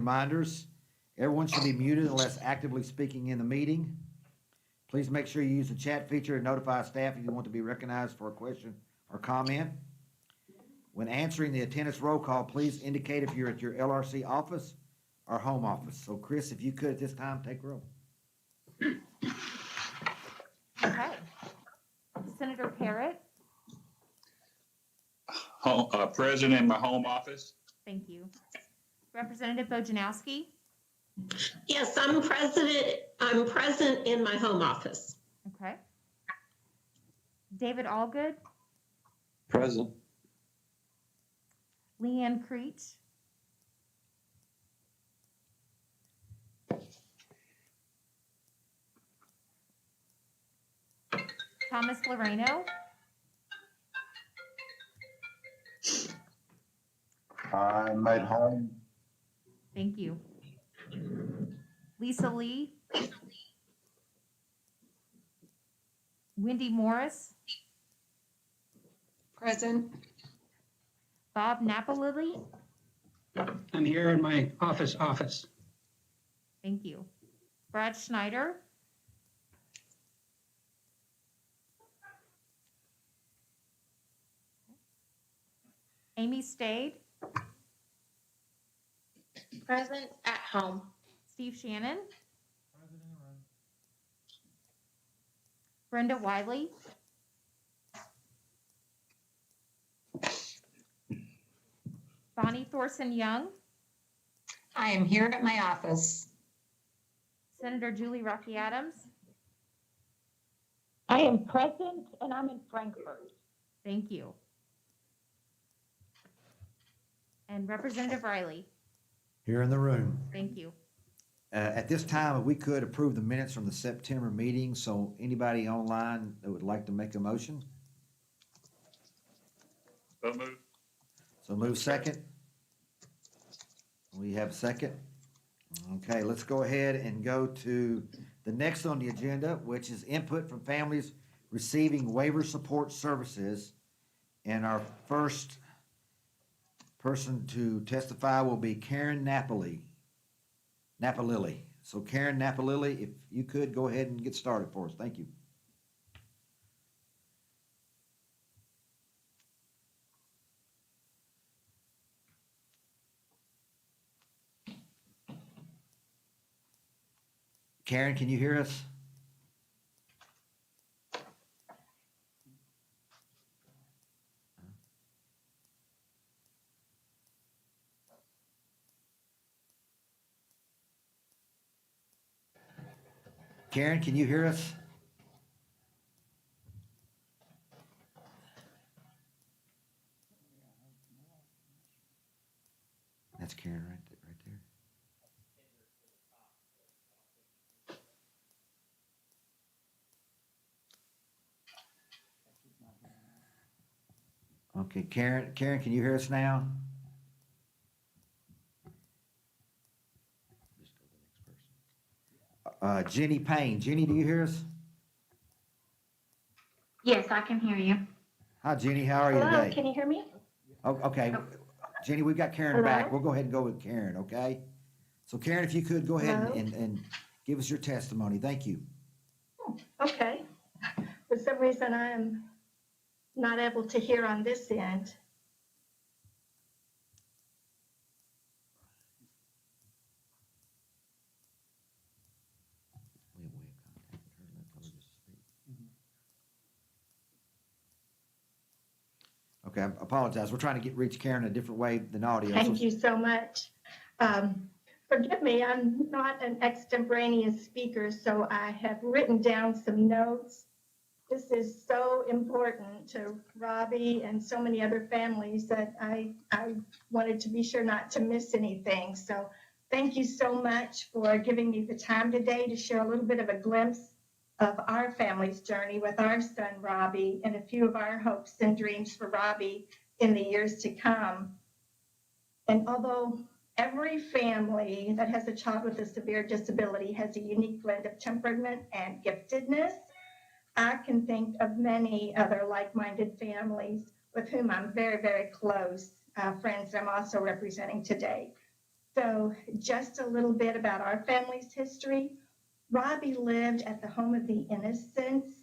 Reminders, everyone should be muted unless actively speaking in the meeting. Please make sure you use the chat feature and notify staff if you want to be recognized for a question or comment. When answering the attendance roll call, please indicate if you're at your LRC office or home office. So Chris, if you could at this time, take roll. Okay. Senator Parrott, Present in my home office. thank you. Representative Bojanowski, Yes, I'm present in my home office. okay. David Allgood, Present. Leanne Creech, Thomas Loreno, I'm at home. thank you. Lisa Lee, Wendy Morris, Present. Bob Napoli, I'm here in my office. thank you. Brad Schneider, Amy Stade, Present at home. Steve Shannon, Brenda Wiley, Bonnie Thorson Young, I am here at my office. Senator Julie Rocky Adams, I am present and I'm in Frankfurt. thank you. And Representative Riley, Here in the room. thank you. At this time, if we could approve the minutes from the September meeting, so anybody online that would like to make a motion? So moved. So move second. We have a second. Okay, let's go ahead and go to the next on the agenda, which is input from families receiving waiver support services. And our first person to testify will be Karen Napoli. So Karen Napoli, if you could go ahead and get started for us. Thank you. Karen, can you hear us? Karen, can you hear us? That's Karen right there. Okay, Karen, can you hear us now? Jenny Payne. Jenny, do you hear us? Yes, I can hear you. Hi, Jenny. How are you Hello, today? can you hear me? Oh, okay. Jenny, we've got Karen Hello? back. We'll go ahead and go with Karen, okay? So Karen, if you could go ahead Hello? and give us your testimony. Thank you. Okay. For some reason, I am not able to hear on this end. Okay, I apologize. We're trying to reach Karen a different way than audio. Thank you so much. Forgive me, I'm not an extemporaneous speaker, so I have written down some notes. This is so important to Robbie and so many other families that I wanted to be sure not to miss anything. So thank you so much for giving me the time today to share a little bit of a glimpse of our family's journey with our son, Robbie, and a few of our hopes and dreams for Robbie in the years to come. And although every family that has a child with a severe disability has a unique blend of temperament and giftedness, I can think of many other like-minded families with whom I'm very, very close, friends that I'm also representing today. So just a little bit about our family's history. Robbie lived at the Home of the Innocents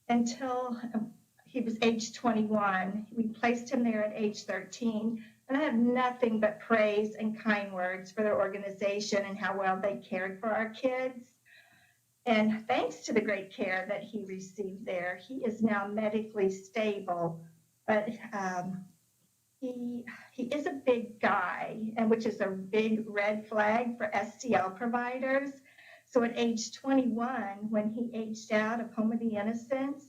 until he was age 21. We placed him there at age 13. And I have nothing but praise and kind words for their organization and how well they cared for our kids. And thanks to the great care that he received there, he is now medically stable. But he is a big guy, and which is a big red flag for STL providers. So at age 21, when he aged out of Home of the Innocents,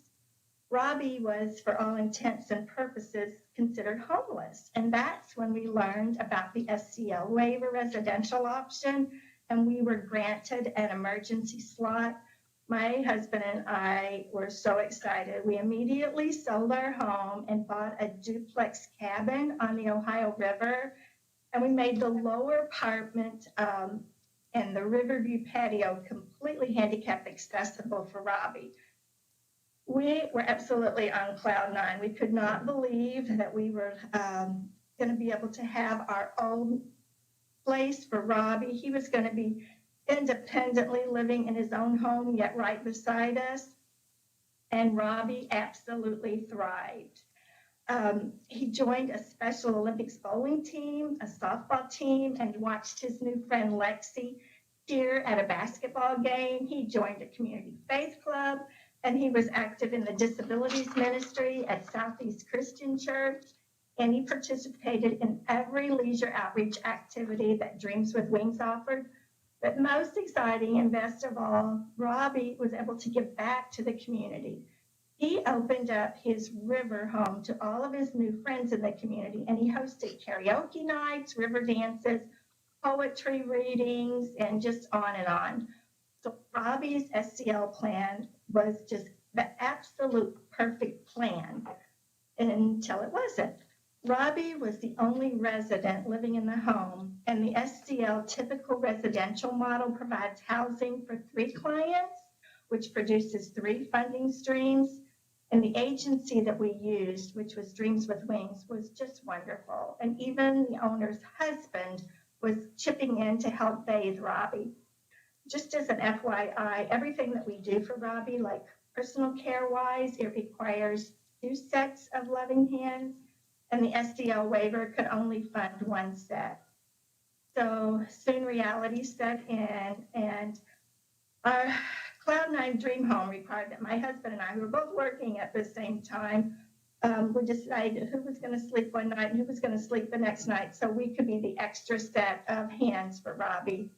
Robbie was, for all intents and purposes, considered homeless. And that's when we learned about the STL waiver residential option, and we were granted an emergency slot. My husband and I were so excited. We immediately sold our home and bought a duplex cabin on the Ohio River. And we made the lower apartment and the Riverview patio completely handicap accessible for Robbie. We were absolutely on cloud nine. We could not believe that we were going to be able to have our own place for Robbie. He was going to be independently living in his own home, yet right beside us. And Robbie absolutely thrived. He joined a Special Olympics bowling team, a softball team, and watched his new friend Lexi cheer at a basketball game. He joined a community faith club, and he was active in the disabilities ministry at Southeast Christian Church. And he participated in every leisure outreach activity that Dreams with Wings offered. But most exciting and best of all, Robbie was able to give back to the community. He opened up his river home to all of his new friends in the community, and he hosted karaoke nights, river dances, poetry readings, and just on and on. So Robbie's SCL plan was just the absolute perfect plan until it wasn't. Robbie was the only resident living in the home, and the SCL typical residential model provides housing for 3 clients, which produces 3 funding streams. And the agency that we used, which was Dreams with Wings, was just wonderful. And even the owner's husband was chipping in to help bathe Robbie. Just as an FYI, everything that we do for Robbie, like personal care-wise, it requires 2 sets of loving hands, and the SDL waiver could only fund 1 set. So soon reality set in, and our Cloud9 Dream Home required that my husband and I, who were both working at the same time, we decided who was going to sleep one night and who was going to sleep the next night, so we could be the extra set of hands for Robbie.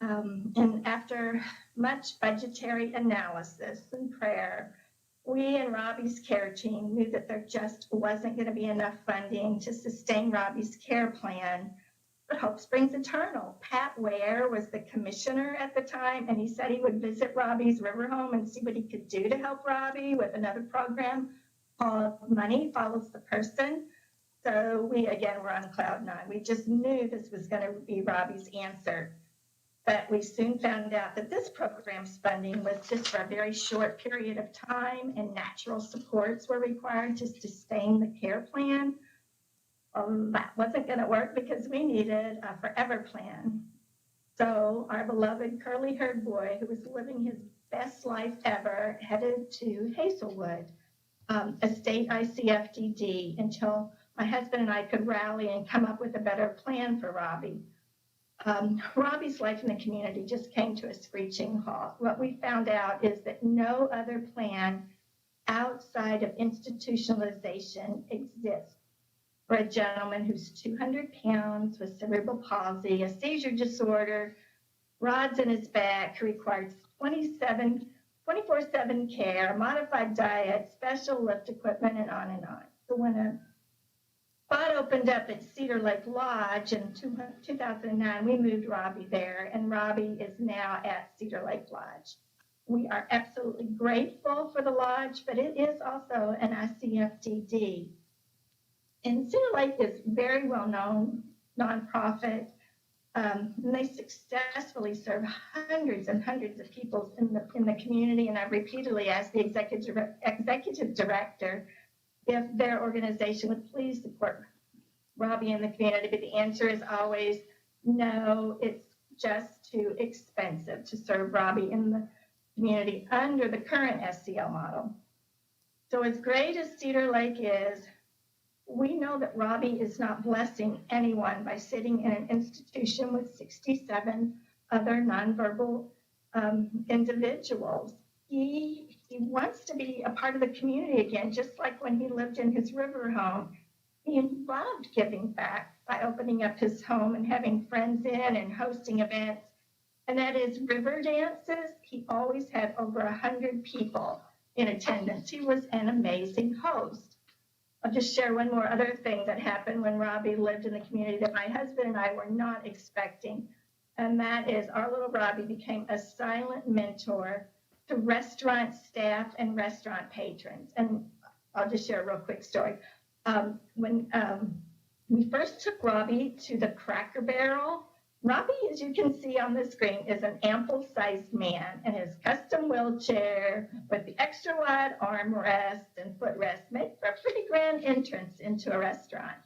And after much budgetary analysis and prayer, we and Robbie's care team knew that there just wasn't going to be enough funding to sustain Robbie's care plan. But hope springs eternal. Pat Ware was the commissioner at the time, and he said he would visit Robbie's river home and see what he could do to help Robbie with another program called Money Follows the Person. So we, again, were on cloud 9. We just knew this was going to be Robbie's answer. But we soon found out that this program's funding was just for a very short period of time, and natural supports were required to sustain the care plan. That wasn't going to work because we needed a forever plan. So our beloved curly-haired boy, who was living his best life ever, headed to Hazelwood, a state ICFDD, until my husband and I could rally and come up with a better plan for Robbie. Robbie's life in the community just came to a screeching halt. What we found out is that no other plan outside of institutionalization exists for a gentleman who's 200 pounds with cerebral palsy, a seizure disorder, rods in his back, who requires 24/7 care, modified diet, special lift equipment, and on and on. So when a spot opened up at Cedar Lake Lodge in 2009, we moved Robbie there, and Robbie is now at Cedar Lake Lodge. We are absolutely grateful for the lodge, but it is also an ICFDD. And Cedar Lake is very well-known nonprofit, and they successfully serve hundreds and hundreds of people in the community. And I've repeatedly asked the executive director if their organization would please support Robbie in the community, but the answer is always no, it's just too expensive to serve Robbie in the community under the current SCL model. So as great as Cedar Lake is, we know that Robbie is not blessing anyone by sitting in an institution with 67 other nonverbal individuals. He wants to be a part of the community again, just like when he lived in his river home. He loved giving back by opening up his home and having friends in and hosting events. And at his river dances, he always had over 100 people in attendance. He was an amazing host. I'll just share one more other thing that happened when Robbie lived in the community that my husband and I were not expecting. And that is our little Robbie became a silent mentor to restaurant staff and restaurant patrons. And I'll just share a real quick story. When we first took Robbie to the Cracker Barrel, Robbie, as you can see on the screen, is an ample-sized man, and his custom wheelchair with the extra wide armrest and footrest make for a pretty grand entrance into a restaurant.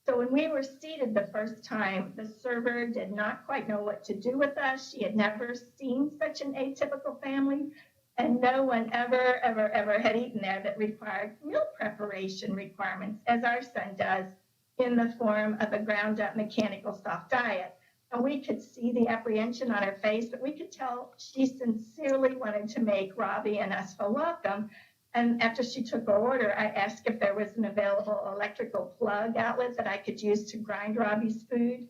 So when we were seated the first time, the server did not quite know what to do with us. She had never seen such an atypical family, and no one ever had eaten there that required meal preparation requirements, as our son does, in the form of a ground-up mechanical soft diet. And we could see the apprehension on her face, but we could tell she sincerely wanted to make Robbie and us feel welcome. And after she took our order, I asked if there was an available electrical plug outlet that I could use to grind Robbie's food.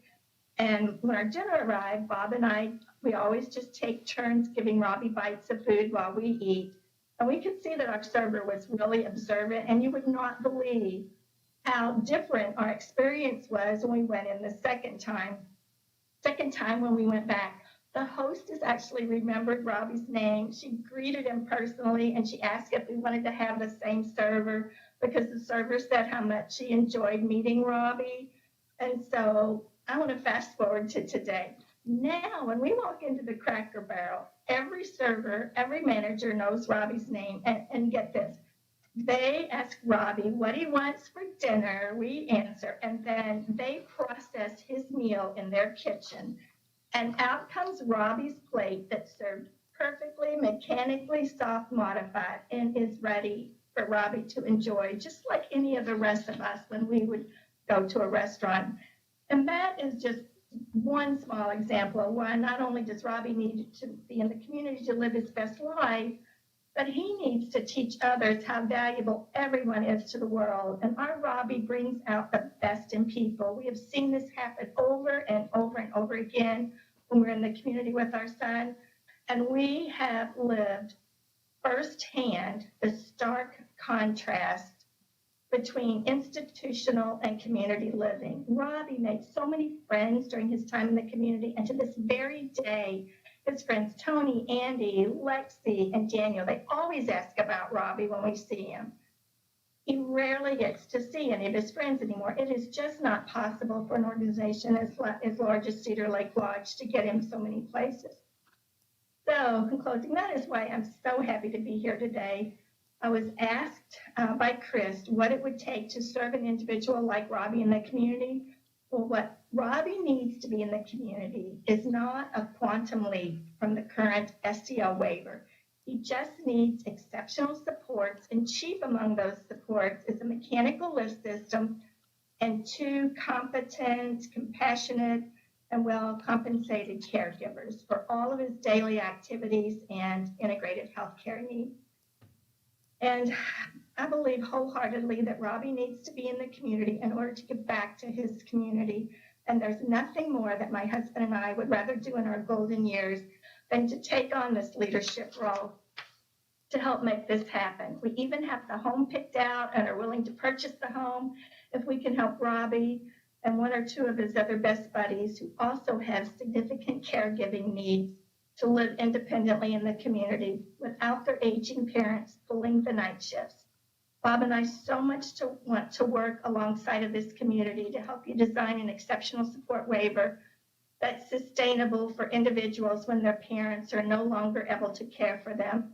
And when our dinner arrived, Bob and I, we always just take turns giving Robbie bites of food while we eat. And we could see that our server was really observant, and you would not believe how different our experience was when we went in the second time. Second time when we went back, the hostess actually remembered Robbie's name. She greeted him personally, and she asked if we wanted to have the same server because the server said how much she enjoyed meeting Robbie. And so I want to fast forward to today. Now, when we walk into the Cracker Barrel, every server, every manager knows Robbie's name. And get this, they ask Robbie what he wants for dinner, we answer, and then they process his meal in their kitchen. And out comes Robbie's plate that's served perfectly, mechanically soft modified, and is ready for Robbie to enjoy, just like any of the rest of us when we would go to a restaurant. And that is just one small example of why not only does Robbie need to be in the community to live his best life, but he needs to teach others how valuable everyone is to the world. And our Robbie brings out the best in people. We have seen this happen over and over and over again when we're in the community with our son. And we have lived firsthand the stark contrast between institutional and community living. Robbie made so many friends during his time in the community, and to this very day, his friends Tony, Andy, Lexi, and Daniel, they always ask about Robbie when we see him. He rarely gets to see any of his friends anymore. It is just not possible for an organization as large as Cedar Lake Lodge to get him so many places. So, in closing, that is why I'm so happy to be here today. I was asked by Chris what it would take to serve an individual like Robbie in the community. Well, what Robbie needs to be in the community is not a quantum leap from the current STL waiver. He just needs exceptional supports, and chief among those supports is a mechanical lift system and 2 competent, compassionate, and well-compensated caregivers for all of his daily activities and integrated healthcare needs. And I believe wholeheartedly that Robbie needs to be in the community in order to give back to his community. And there's nothing more that my husband and I would rather do in our golden years than to take on this leadership role to help make this happen. We even have the home picked out and are willing to purchase the home if we can help Robbie and 1 or 2 of his other best buddies who also have significant caregiving needs to live independently in the community without their aging parents pulling the night shifts. Bob and I so much want to work alongside of this community to help you design an exceptional support waiver that's sustainable for individuals when their parents are no longer able to care for them.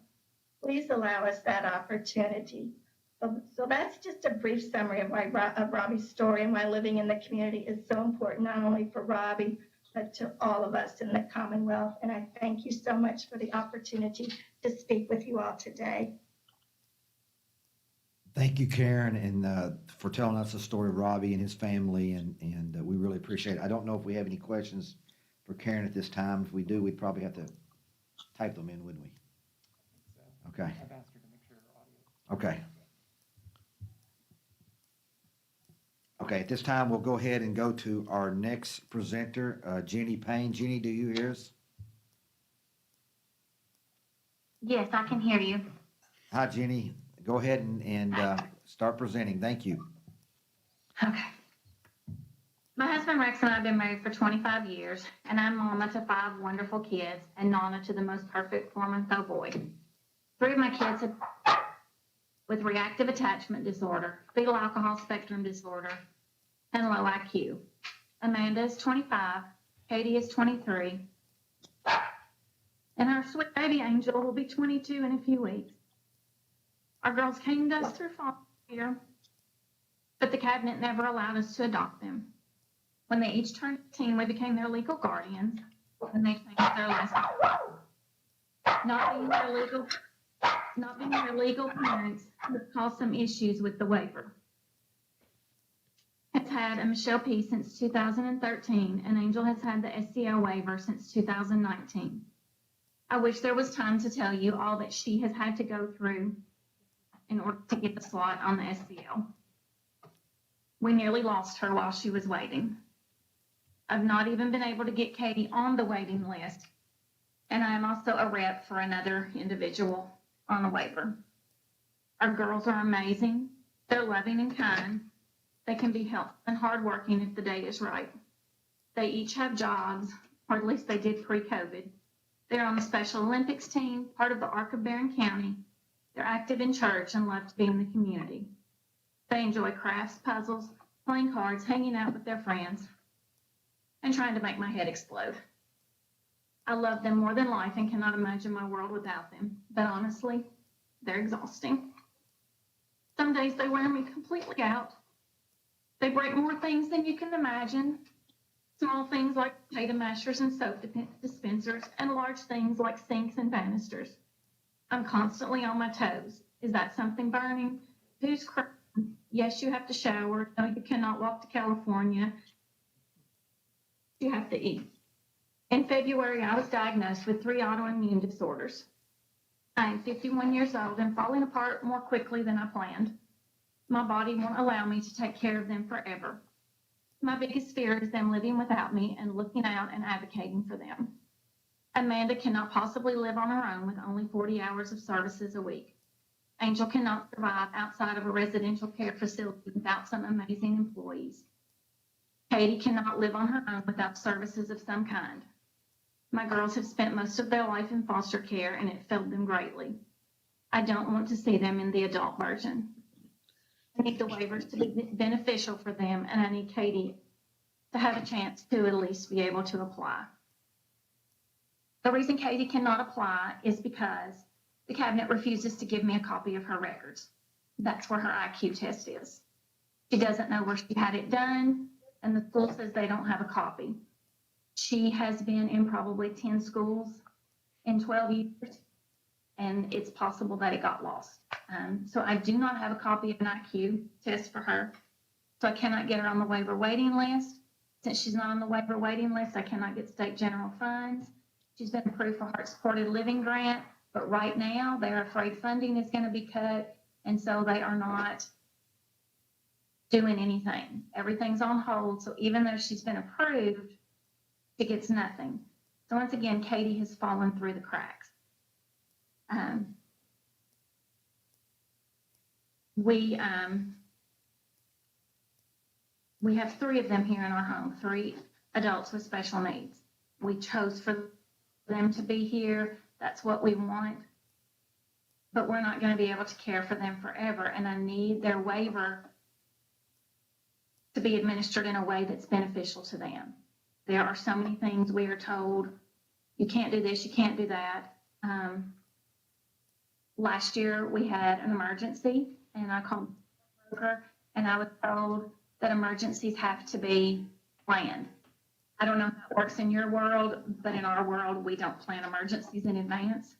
Please allow us that opportunity. So that's just a brief summary of of Robbie's story and why living in the community is so important, not only for Robbie, but to all of us in the Commonwealth. And I thank you so much for the opportunity to speak with you all today. Thank you, Karen, and for telling us the story of Robbie and his family, and we really appreciate it. I don't know if we have any questions for Karen at this time. If we do, we'd probably have to type them in, wouldn't we? Okay. I've asked her to make sure her audio. Okay. Okay, at this time, we'll go ahead and go to our next presenter, Jenny Payne. Jenny, do you hear us? Yes, I can hear you. Hi, Jenny. Go ahead and start presenting. Thank you. Okay. My husband Rex and I have been married for 25 years, and I'm mama to 5 wonderful kids and nana to the most perfect 4-month-old boy. 3 of my kids have with reactive attachment disorder, fetal alcohol spectrum disorder, and low IQ. Amanda is 25, Katie is 23, and our sweet baby Angel will be 22 in a few weeks. Our girls came to us through foster care, but the cabinet never allowed us to adopt them. When they each turned 18, we became their legal guardians, and they changed their last name. Not being their legal parents has caused some issues with the waiver. Has had a Michelle P. since 2013, and Angel has had the SCL waiver since 2019. I wish there was time to tell you all that she has had to go through in order to get the slot on the SCL. We nearly lost her while she was waiting. I've not even been able to get Katie on the waiting list, and I am also a rep for another individual on the waiver. Our girls are amazing. They're loving and kind. They can be helpful and hardworking if the day is right. They each have jobs, or at least they did pre-COVID. They're on the Special Olympics team, part of the Arc of Barron County. They're active in church and love to be in the community. They enjoy crafts, puzzles, playing cards, hanging out with their friends, and trying to make my head explode. I love them more than life and cannot imagine my world without them, but honestly, they're exhausting. Some days they wear me completely out. They break more things than you can imagine. Small things like potato mashers and soap dispensers, and large things like sinks and banisters. I'm constantly on my toes. Is that something burning? Who's crying? Yes, you have to shower. No, you cannot walk to California. You have to eat. In February, I was diagnosed with 3 autoimmune disorders. I am 51 years old and falling apart more quickly than I planned. My body won't allow me to take care of them forever. My biggest fear is them living without me and looking out and advocating for them. Amanda cannot possibly live on her own with only 40 hours of services a week. Angel cannot survive outside of a residential care facility without some amazing employees. Katie cannot live on her own without services of some kind. My girls have spent most of their life in foster care, and it failed them greatly. I don't want to see them in the adult version. I need the waivers to be beneficial for them, and I need Katie to have a chance to at least be able to apply. The reason Katie cannot apply is because the cabinet refuses to give me a copy of her records. That's where her IQ test is. She doesn't know where she had it done, and the school says they don't have a copy. She has been in probably 10 schools in 12 years, and it's possible that it got lost. So I do not have a copy of an IQ test for her, so I cannot get her on the waiver waiting list. Since she's not on the waiver waiting list, I cannot get state general funds. She's been approved for heart supported living grant, but right now they're afraid funding is going to be cut, and so they are not doing anything. Everything's on hold, so even though she's been approved, she gets nothing. So once again, Katie has fallen through the cracks. We have 3 of them here in our home, 3 adults with special needs. We chose for them to be here. That's what we want. But we're not going to be able to care for them forever, and I need their waiver to be administered in a way that's beneficial to them. There are so many things we are told, you can't do this, you can't do that. Last year we had an emergency and I called the broker, and I was told that emergencies have to be planned. I don't know how it works in your world, but in our world, we don't plan emergencies in advance.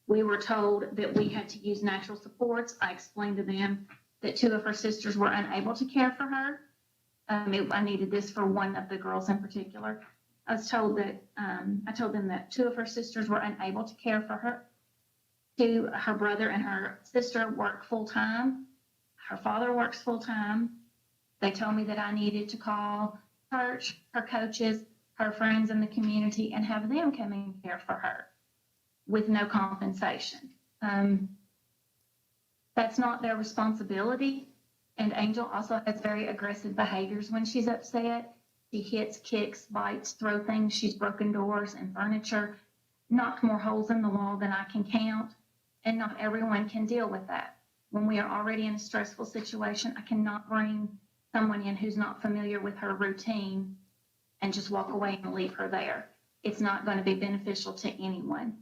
We were told that we had to use natural supports. I explained to them that 2 of her sisters were unable to care for her. I needed this for one of the girls in particular. I was told that, I told them that 2 of her sisters were unable to care for her. 2, her brother and her sister work full-time. Her father works full-time. They told me that I needed to call church, her coaches, her friends in the community, and have them come and care for her with no compensation. That's not their responsibility. And Angel also has very aggressive behaviors when she's upset. She hits, kicks, bites, throws things. She's broken doors and furniture, knocked more holes in the wall than I can count. And not everyone can deal with that. When we are already in a stressful situation, I cannot bring someone in who's not familiar with her routine and just walk away and leave her there. It's not going to be beneficial to anyone.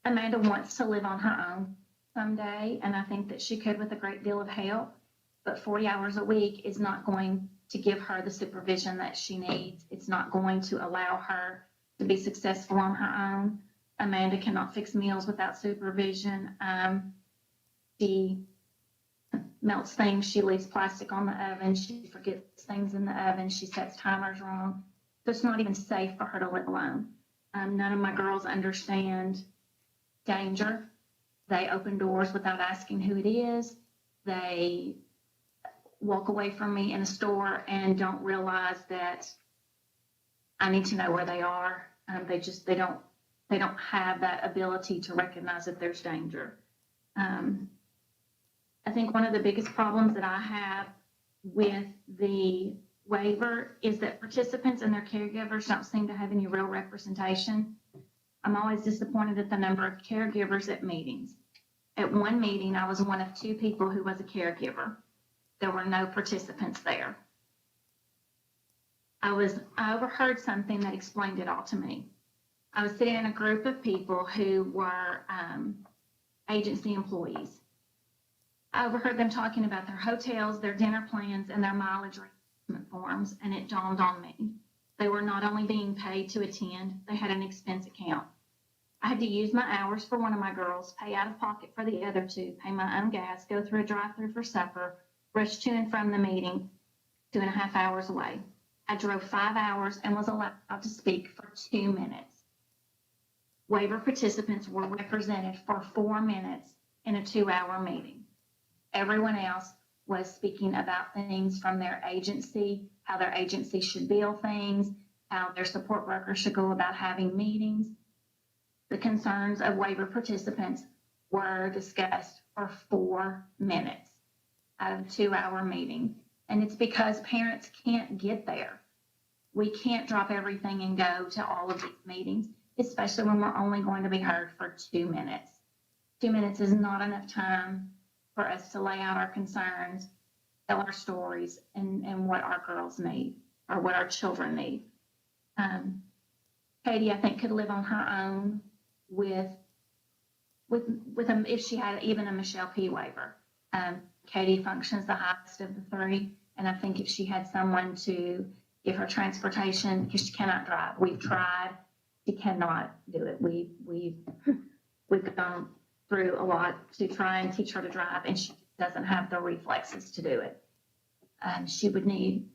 Amanda wants to live on her own someday, and I think that she could with a great deal of help, but 40 hours a week is not going to give her the supervision that she needs. It's not going to allow her to be successful on her own. Amanda cannot fix meals without supervision. She melts things. She leaves plastic on the oven. She forgets things in the oven. She sets timers wrong. So it's not even safe for her to live alone. None of my girls understand danger. They open doors without asking who it is. They walk away from me in a store and don't realize that I need to know where they are. They don't have that ability to recognize that there's danger. I think one of the biggest problems that I have with the waiver is that participants and their caregivers don't seem to have any real representation. I'm always disappointed at the number of caregivers at meetings. At one meeting, I was one of 2 people who was a caregiver. There were no participants there. I overheard something that explained it all to me. I was sitting in a group of people who were agency employees. I overheard them talking about their hotels, their dinner plans, and their mileage reimbursement forms, and it dawned on me. They were not only being paid to attend, they had an expense account. I had to use my hours for one of my girls, pay out of pocket for the other 2, pay my own gas, go through a drive-through for supper, rush to and from the meeting, 2.5 hours away. I drove 5 hours and was allowed to speak for 2 minutes. Waiver participants were represented for 4 minutes in a 2-hour meeting. Everyone else was speaking about things from their agency, how their agency should bill things, how their support workers should go about having meetings. The concerns of waiver participants were discussed for 4 minutes out of a 2-hour meeting. And it's because parents can't get there. We can't drop everything and go to all of these meetings, especially when we're only going to be heard for 2 minutes. 2 minutes is not enough time for us to lay out our concerns, tell our stories, and what our girls need or what our children need. Katie, I think, could live on her own with if she had even a Michelle P. waiver. Katie functions the highest of the 3, and I think if she had someone to give her transportation, because she cannot drive. We've tried. She cannot do it. We've gone through a lot to try and teach her to drive, and she doesn't have the reflexes to do it. She would need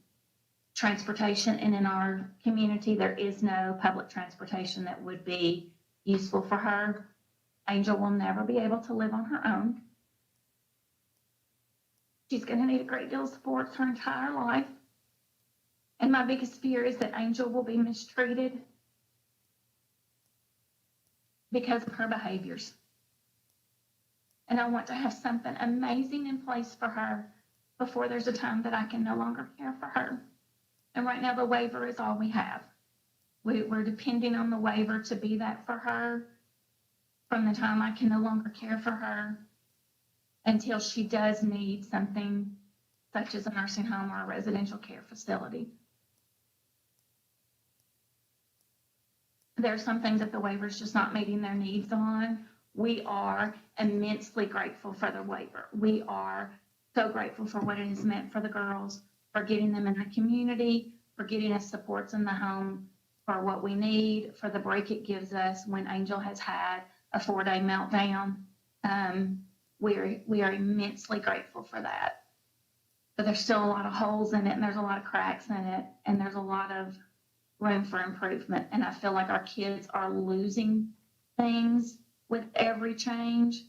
transportation, and in our community, there is no public transportation that would be useful for her. Angel will never be able to live on her own. She's going to need a great deal of support her entire life. And my biggest fear is that Angel will be mistreated because of her behaviors. And I want to have something amazing in place for her before there's a time that I can no longer care for her. And right now the waiver is all we have. We're depending on the waiver to be that for her from the time I can no longer care for her until she does need something such as a nursing home or a residential care facility. There are some things that the waiver is just not meeting their needs on, We are immensely grateful for the waiver. We are so grateful for what it has meant for the girls, for getting them in the community, for getting us supports in the home, for what we need, for the break it gives us when Angel has had a 4-day meltdown. We are immensely grateful for that. But there's still a lot of holes in it, and there's a lot of cracks in it, and there's a lot of room for improvement. And I feel like our kids are losing things with every change,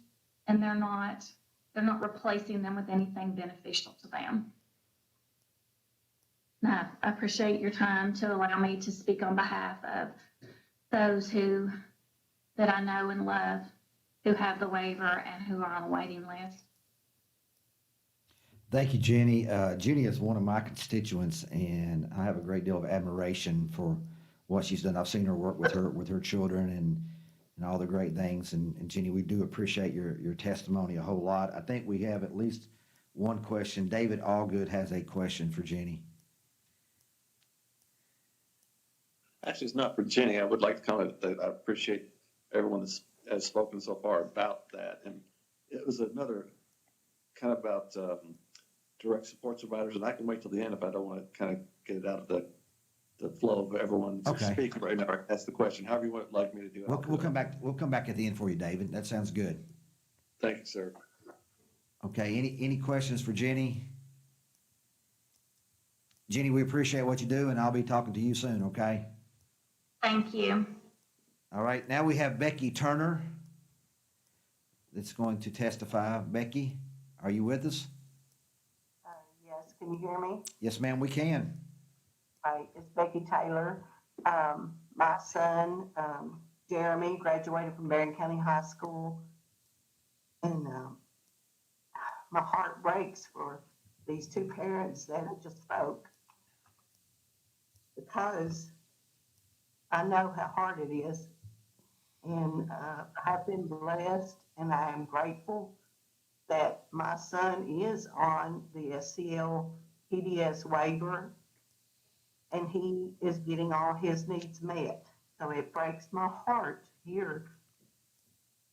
and they're not replacing them with anything beneficial to them. Now, I appreciate your time to allow me to speak on behalf of those that I know and love, who have the waiver and who are on a waiting list. Thank you, Jenny. Jenny is one of my constituents, and I have a great deal of admiration for what she's done. I've seen her work with her children and all the great things. And Jenny, we do appreciate your testimony a whole lot. I think we have at least one question. David Allgood has a question for Jenny. Actually, it's not for Jenny. I would like to comment that I appreciate everyone that has spoken so far about that. And it was another kind of about direct support providers, and I can wait till the end if I don't want to kind of get it out of the flow of everyone speaking right now. That's the question. However you would like me to do it. We'll come back. We'll come back at the end for you, David. That sounds good. Thank you, sir. Okay. Any questions for Jenny? Jenny, we appreciate what you do, and I'll be talking to you soon. Okay. Thank you. All right. Now we have Becky Turner that's going to testify. Becky, are you with us? Yes, can you hear me? Yes, ma'am. We can. Hi, it's Becky Taylor. My son, Jeremy, graduated from Barron County High School. And my heart breaks for these two parents that I just spoke, because I know how hard it is. And I've been blessed, and I am grateful that my son is on the SCL PDS waiver, and he is getting all his needs met. So it breaks my heart to hear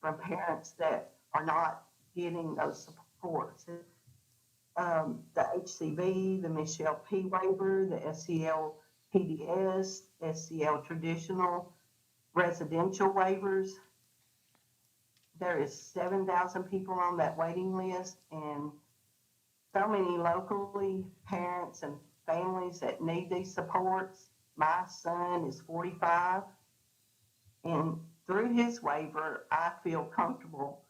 from parents that are not getting those supports. The HCV, the Michelle P waiver, the SCL PDS, SCL traditional residential waivers. There is 7,000 people on that waiting list, and so many locally parents and families that need these supports. My son is 45, and through his waiver, I feel comfortable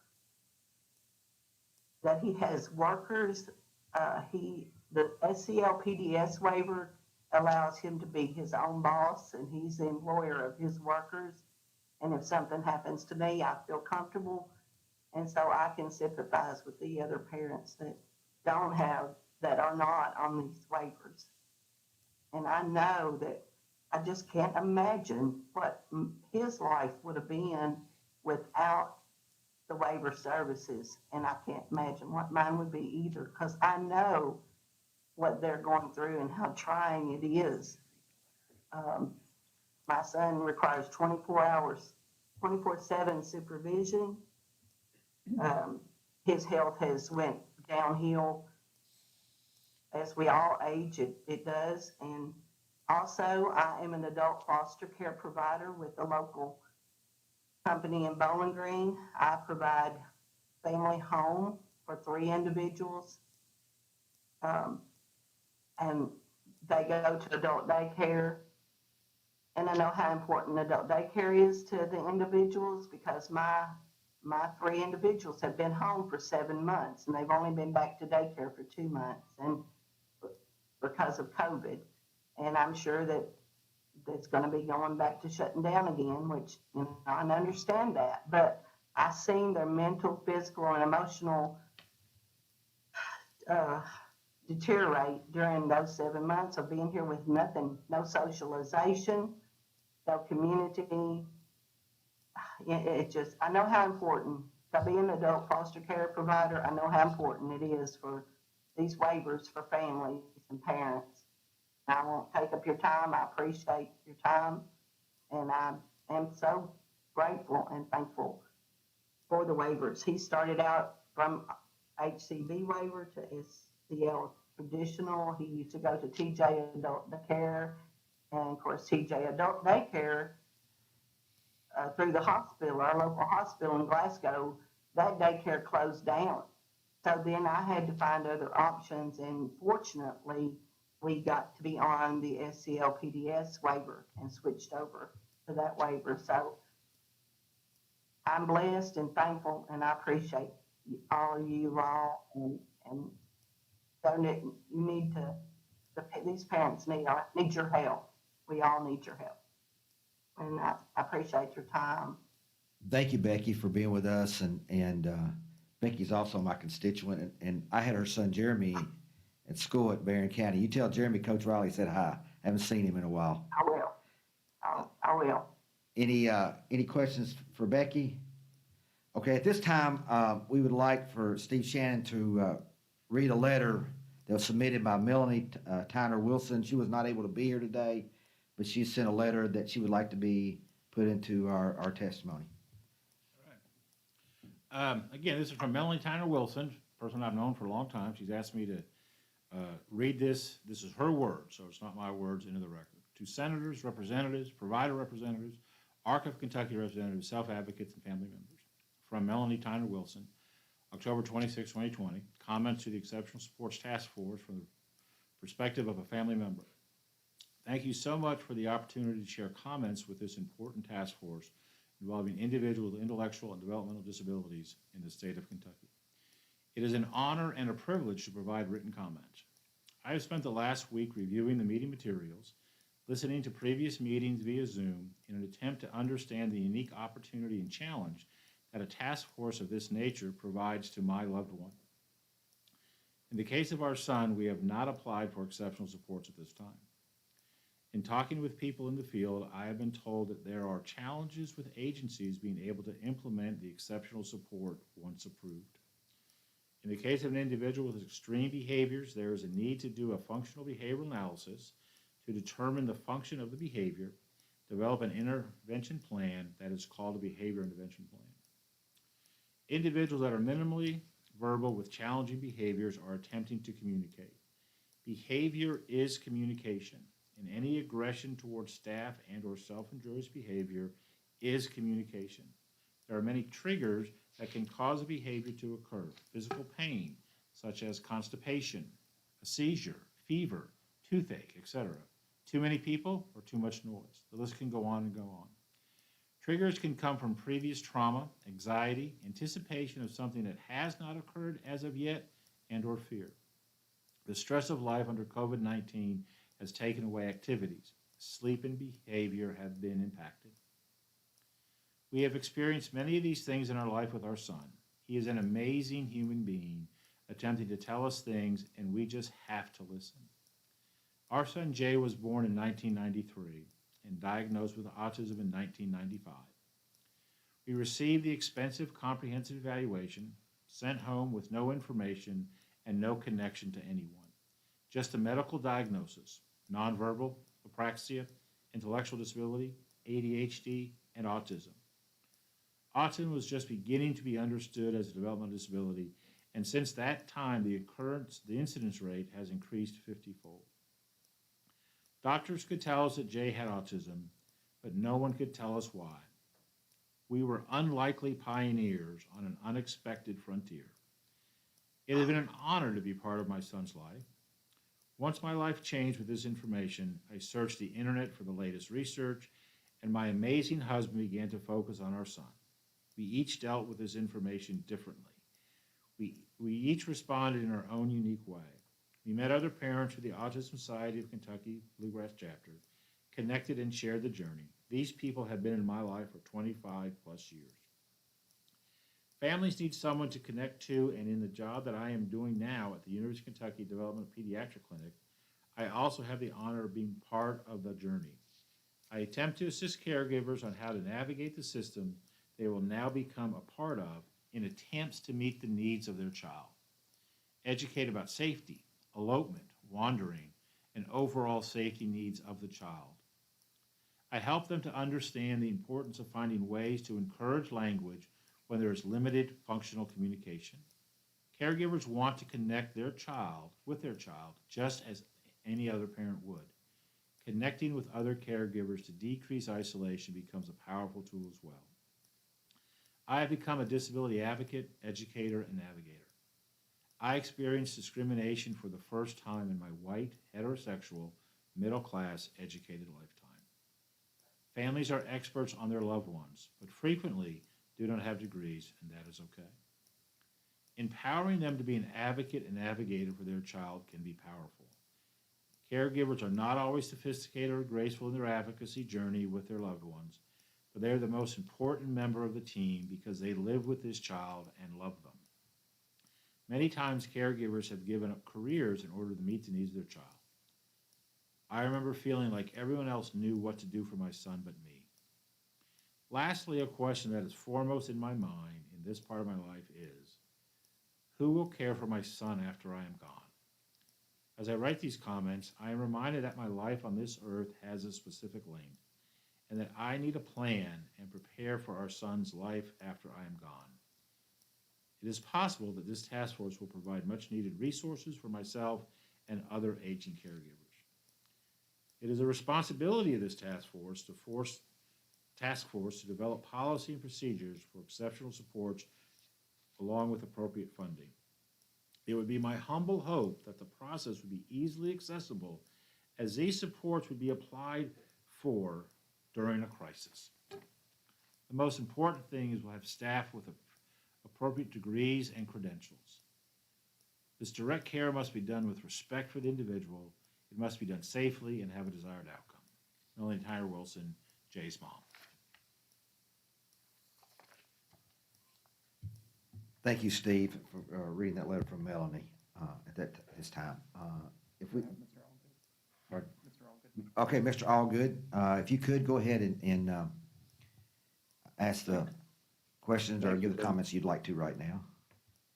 that he has workers. The SCL PDS waiver allows him to be his own boss, and he's the employer of his workers. And if something happens to me, I feel comfortable. And so I can sympathize with the other parents that are not on these waivers. And I know that I just can't imagine what his life would have been without the waiver services. And I can't imagine what mine would be either, because I know what they're going through and how trying it is. My son requires 24/7 supervision. His health has went downhill as we all age, it does. And also, I am an adult foster care provider with a local company in Bowling Green. I provide family home for 3 individuals. And they go to adult daycare. And I know how important adult daycare is to the individuals, because my 3 individuals have been home for 7 months, and they've only been back to daycare for 2 months, and because of COVID. And I'm sure that it's going to be going back to shutting down again, which, I understand that. But I've seen their mental, physical, and emotional deteriorate during those 7 months of being here with nothing, no socialization, no community. I know how important, to be an adult foster care provider, I know how important it is for these waivers for families and parents. I won't take up your time. I appreciate your time, and I am so grateful and thankful for the waivers. He started out from HCB waiver to SCL traditional. He used to go to TJ Adult Daycare, and of course TJ Adult Daycare through the hospital, our local hospital in Glasgow, that daycare closed down. So then I had to find other options, and fortunately, we got to be on the SCL PDS waiver and switched over to that waiver. So I'm blessed and thankful, and I appreciate all of you all, and you need to, these parents need your help. We all need your help. And I appreciate your time. Thank you, Becky, for being with us, and Becky's also my constituent, and I had her son Jeremy at school at Barron County. You tell Jeremy Coach Riley said hi. Haven't seen him in a while. I will. I will. Any questions for Becky? Okay, at this time, we would like for Steve Shannon to read a letter that was submitted by Melanie Tyner Wilson. She was not able to be here today, but she sent a letter that she would like to be put into our testimony. Again, this is from Melanie Tyner Wilson, person I've known for a long time. She's asked me to read this. This is her words, so it's not my words, into the record. To senators, representatives, provider representatives, ARC of Kentucky representatives, self-advocates, and family members. From Melanie Tyner Wilson, October 26, 2020. Comments to the Exceptional Supports Task Force from the perspective of a family member. Thank you so much for the opportunity to share comments with this important task force involving individuals with intellectual and developmental disabilities in the state of Kentucky. It is an honor and a privilege to provide written comments. I have spent the last week reviewing the meeting materials, listening to previous meetings via Zoom in an attempt to understand the unique opportunity and challenge that a task force of this nature provides to my loved one. In the case of our son, we have not applied for exceptional supports at this time. In talking with people in the field, I have been told that there are challenges with agencies being able to implement the exceptional support once approved. In the case of an individual with extreme behaviors, there is a need to do a functional behavioral analysis to determine the function of the behavior, develop an intervention plan that is called a behavior intervention plan. Individuals that are minimally verbal with challenging behaviors are attempting to communicate. Behavior is communication, and any aggression towards staff and or self-injurious behavior is communication. There are many triggers that can cause a behavior to occur. Physical pain, such as constipation, a seizure, fever, toothache, etc. Too many people or too much noise. The list can go on and go on. Triggers can come from previous trauma, anxiety, anticipation of something that has not occurred as of yet, and or fear. The stress of life under COVID-19 has taken away activities. Sleep and behavior have been impacted. We have experienced many of these things in our life with our son. He is an amazing human being attempting to tell us things, and we just have to listen. Our son Jay was born in 1993 and diagnosed with autism in 1995. We received the expensive comprehensive evaluation, sent home with no information and no connection to anyone. Just a medical diagnosis, nonverbal, apraxia, intellectual disability, ADHD, and autism. Autism was just beginning to be understood as a developmental disability, and since that time, the incidence rate has increased 50-fold. Doctors could tell us that Jay had autism, but no one could tell us why. We were unlikely pioneers on an unexpected frontier. It has been an honor to be part of my son's life. Once my life changed with this information, I searched the internet for the latest research, and my amazing husband began to focus on our son. We each dealt with this information differently. We each responded in our own unique way. We met other parents through the Autism Society of Kentucky Bluegrass chapter, connected and shared the journey. These people have been in my life for 25 plus years. Families need someone to connect to, and in the job that I am doing now at the University of Kentucky Developmental Pediatric Clinic, I also have the honor of being part of the journey. I attempt to assist caregivers on how to navigate the system they will now become a part of in attempts to meet the needs of their child. Educate about safety, elopement, wandering, and overall safety needs of the child. I help them to understand the importance of finding ways to encourage language when there is limited functional communication. Caregivers want to connect their child with their child just as any other parent would. Connecting with other caregivers to decrease isolation becomes a powerful tool as well. I have become a disability advocate, educator, and navigator. I experienced discrimination for the first time in my white, heterosexual, middle-class, educated lifetime. Families are experts on their loved ones, but frequently do not have degrees, and that is okay. Empowering them to be an advocate and navigator for their child can be powerful. Caregivers are not always sophisticated or graceful in their advocacy journey with their loved ones, but they are the most important member of the team because they live with this child and love them. Many times, caregivers have given up careers in order to meet the needs of their child. I remember feeling like everyone else knew what to do for my son but me. Lastly, a question that is foremost in my mind in this part of my life is, who will care for my son after I am gone? As I write these comments, I am reminded that my life on this earth has a specific length, and that I need a plan and prepare for our son's life after I am gone. It is possible that this task force will provide much needed resources for myself and other aging caregivers. It is a responsibility of this task force to develop policy and procedures for exceptional supports along with appropriate funding. It would be my humble hope that the process would be easily accessible as these supports would be applied for during a crisis. The most important thing is we'll have staff with appropriate degrees and credentials. This direct care must be done with respect for the individual. It must be done safely and have a desired outcome. Melanie Tyner Wilson, Jay's mom. Thank you, Steve, for reading that letter from Melanie at this time. If we, or- okay, Mr. Allgood, if you could go ahead and ask the questions or give the comments you'd like to right now.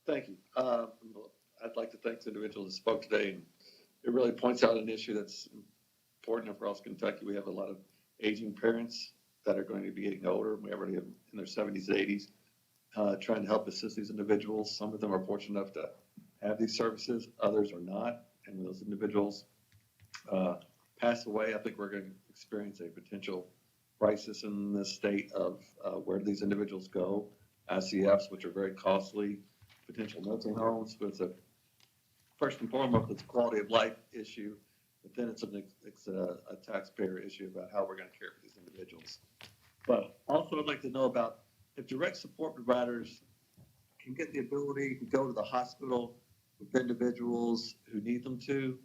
Thank you. I'd like to thank the individual that spoke today. And it really points out an issue that's important across Kentucky. We have a lot of aging parents that are going to be getting older. We already have in their 70s, 80s, trying to help assist these individuals. Some of them are fortunate enough to have these services, others are not. And when those individuals pass away, I think we're going to experience a potential crisis in the state of where do these individuals go. ICFs, which are very costly, potential nursing homes, but first and foremost, it's a quality of life issue, but then it's a taxpayer issue about how we're going to care for these individuals. But also I'd like to know about if direct support providers can get the ability to go to the hospital with individuals who need them to.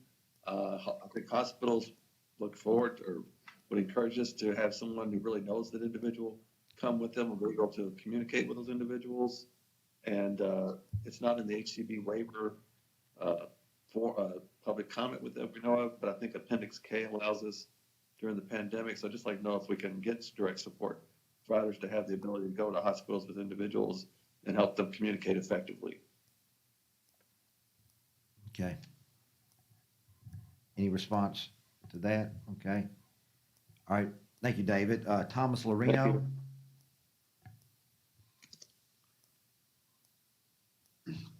I think hospitals look forward to, or would encourage us to have someone who really knows that individual come with them and be able to communicate with those individuals. And it's not in the HCB waiver for public comment with that we know of, but I think Appendix K allows us during the pandemic. So I'd just like to know if we can get direct support providers to have the ability to go to hospitals with individuals and help them communicate effectively. Okay. Any response to that? Okay. All right. Thank you, David. Thomas Lorino.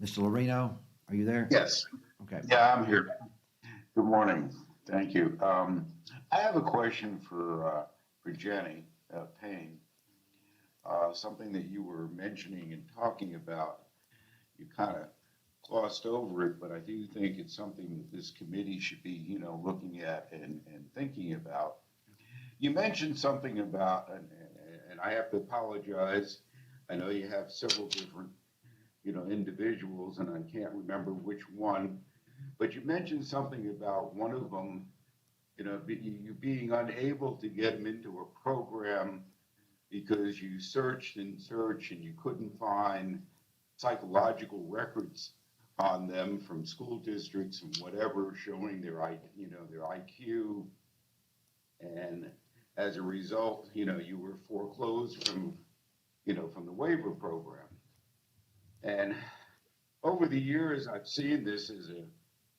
Mr. Lorino, are you there? Yes. Okay. Yeah, I'm here. Good morning. Thank you. I have a question for Jenny Payne. Something that you were mentioning and talking about. You kind of glossed over it, but I do think it's something that this committee should be, looking at and thinking about. You mentioned something about, and I have to apologize. I know you have several different, individuals, and I can't remember which one, but you mentioned something about one of them, you being unable to get them into a program because you searched and searched and you couldn't find psychological records on them from school districts and whatever showing their IQ, and as a result, you were foreclosed from the waiver program. And over the years, I've seen this as a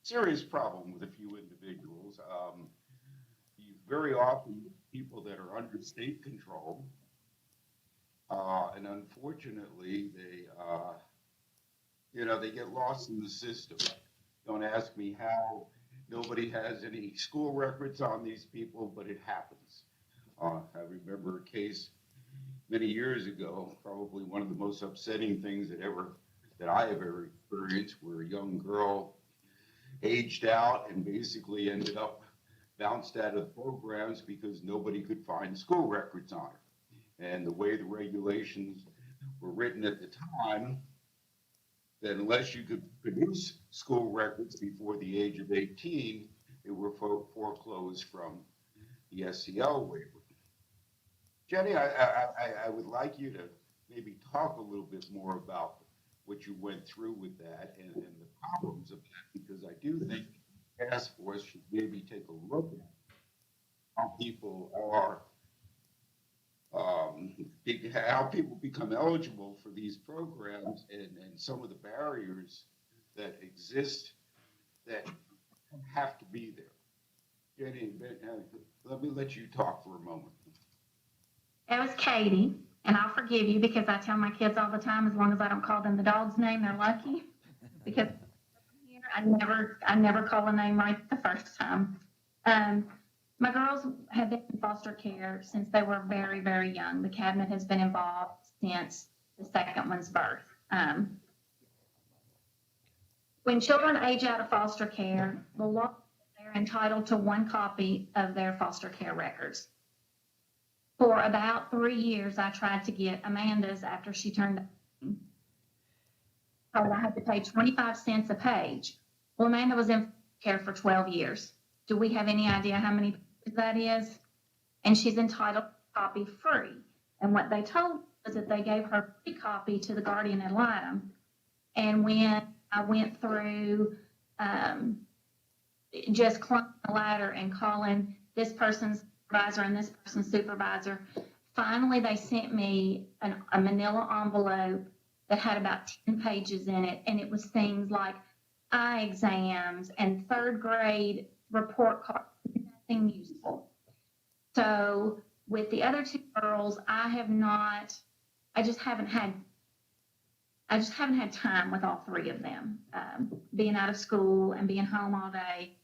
serious problem with a few individuals. Very often, people that are under state control And unfortunately, they get lost in the system. Don't ask me how. Nobody has any school records on these people, but it happens. I remember a case many years ago, probably one of the most upsetting things that I have ever experienced, where a young girl aged out and basically ended up bounced out of programs because nobody could find school records on her. And the way the regulations were written at the time, that unless you could produce school records before the age of 18, they were foreclosed from the SEL waiver. Jenny, I would like you to maybe talk a little bit more about what you went through with that and the problems of that, because I do think the task force should maybe take a look at how people are, how people become eligible for these programs and some of the barriers that exist that have to be there. Jenny, let me let you talk for a moment. It was Katie, and I'll forgive you because I tell my kids all the time, as long as I don't call them the dog's name, they're lucky. Because I never call a name right the first time. My girls have been in foster care since they were very, very young. The cabinet has been involved since the second one's birth. When children age out of foster care, the law, they're entitled to one copy of their foster care records. For about 3 years, I tried to get Amanda's after she turned 18. I had to pay 25 cents a page. Well, Amanda was in care for 12 years. Do we have any idea how many pages that is? And she's entitled to a copy free. And what they told was that they gave her a free copy to the guardian ad litem. And when I went through just climbing the ladder and calling this person's supervisor and this person's supervisor, finally they sent me a manila envelope that had about 10 pages in it. And it was things like eye exams and third grade report cards, nothing useful. So with the other two girls, I just haven't had time with all three of them, being out of school and being home all day.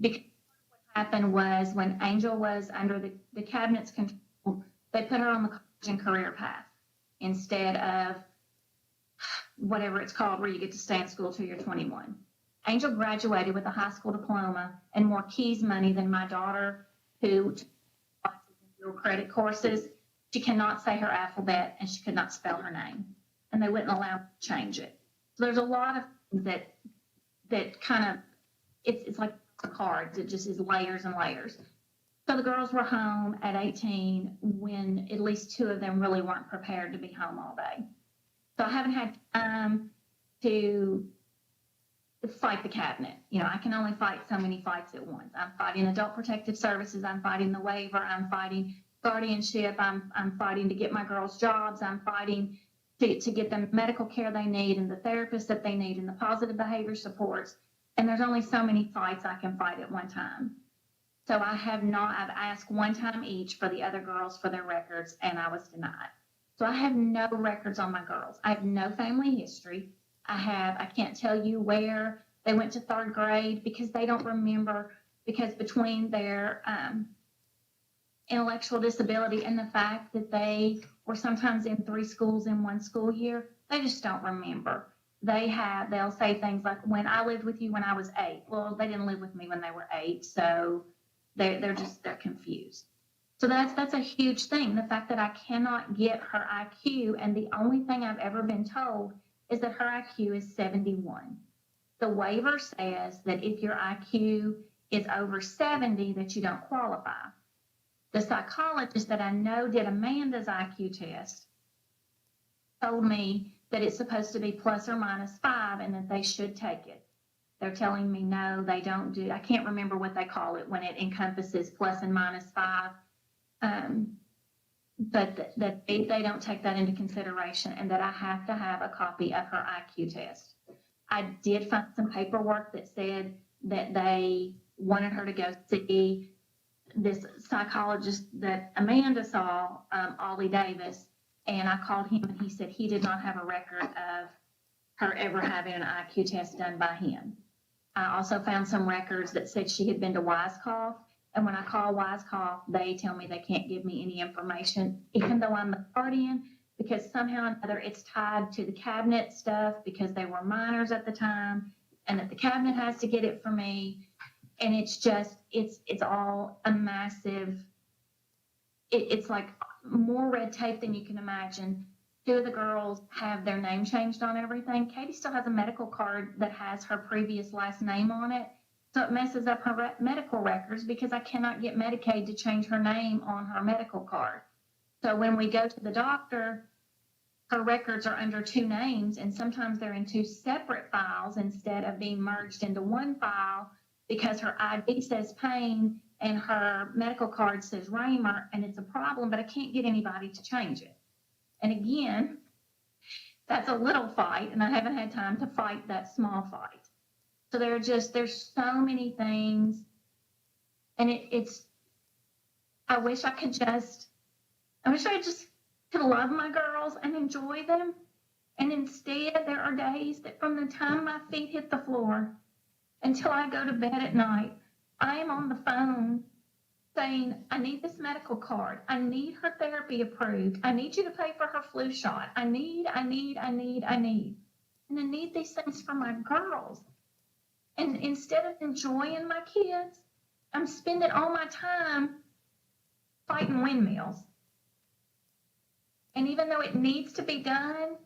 Because what happened was when Angel was under the cabinet's control, they put her on the college and career path instead of whatever it's called, where you get to stay in school till you're 21. Angel graduated with a high school diploma and more keys money than my daughter, who took dual credit courses. She cannot say her alphabet and she could not spell her name, and they wouldn't allow her to change it. So there's a lot of things that kind of, it's like a card that just is layers and layers. So the girls were home at 18 when at least two of them really weren't prepared to be home all day. So I haven't had time to fight the cabinet. I can only fight so many fights at once. I'm fighting Adult Protective Services. I'm fighting the waiver. I'm fighting guardianship. I'm fighting to get my girls jobs. I'm fighting to get them medical care they need and the therapists that they need and the positive behavior supports. And there's only so many fights I can fight at one time. So I've asked one time each for the other girls for their records, and I was denied. So I have no records on my girls. I have no family history. I can't tell you where they went to third grade because they don't remember, because between their intellectual disability and the fact that they were sometimes in 3 schools in one school year, they just don't remember. They'll say things like, when I lived with you when I was 8. Well, they didn't live with me when they were 8, so they're confused. So that's a huge thing. The fact that I cannot get her IQ, and the only thing I've ever been told is that her IQ is 71. The waiver says that if your IQ is over 70, that you don't qualify. The psychologist that I know did Amanda's IQ test told me that it's supposed to be plus or minus 5 and that they should take it. They're telling me no, they don't do. I can't remember what they call it when it encompasses plus and minus 5. But that they don't take that into consideration, and that I have to have a copy of her IQ test. I did find some paperwork that said that they wanted her to go see this psychologist that Amanda saw, Ollie Davis, and I called him and he said he did not have a record of her ever having an IQ test done by him. I also found some records that said she had been to Wisecoff, and when I call Wisecoff, they tell me they can't give me any information, even though I'm the guardian, because somehow or another it's tied to the cabinet stuff because they were minors at the time, and that the cabinet has to get it for me. And it's just, it's all a massive, it's like more red tape than you can imagine. Two of the girls have their name changed on everything. Katie still has a medical card that has her previous last name on it. So it messes up her medical records because I cannot get Medicaid to change her name on her medical card. So when we go to the doctor, her records are under two names, and sometimes they're in two separate files instead of being merged into one file because her ID says Payne and her medical card says Raymer, and it's a problem, but I can't get anybody to change it. And again, that's a little fight, and I haven't had time to fight that small fight. So there's so many things, and I wish I just could love my girls and enjoy them. And instead, there are days that from the time my feet hit the floor until I go to bed at night, I am on the phone saying, I need this medical card. I need her therapy approved. I need you to pay for her flu shot. I need. And I need these things for my girls. And instead of enjoying my kids, I'm spending all my time fighting windmills. And even though it needs to be done,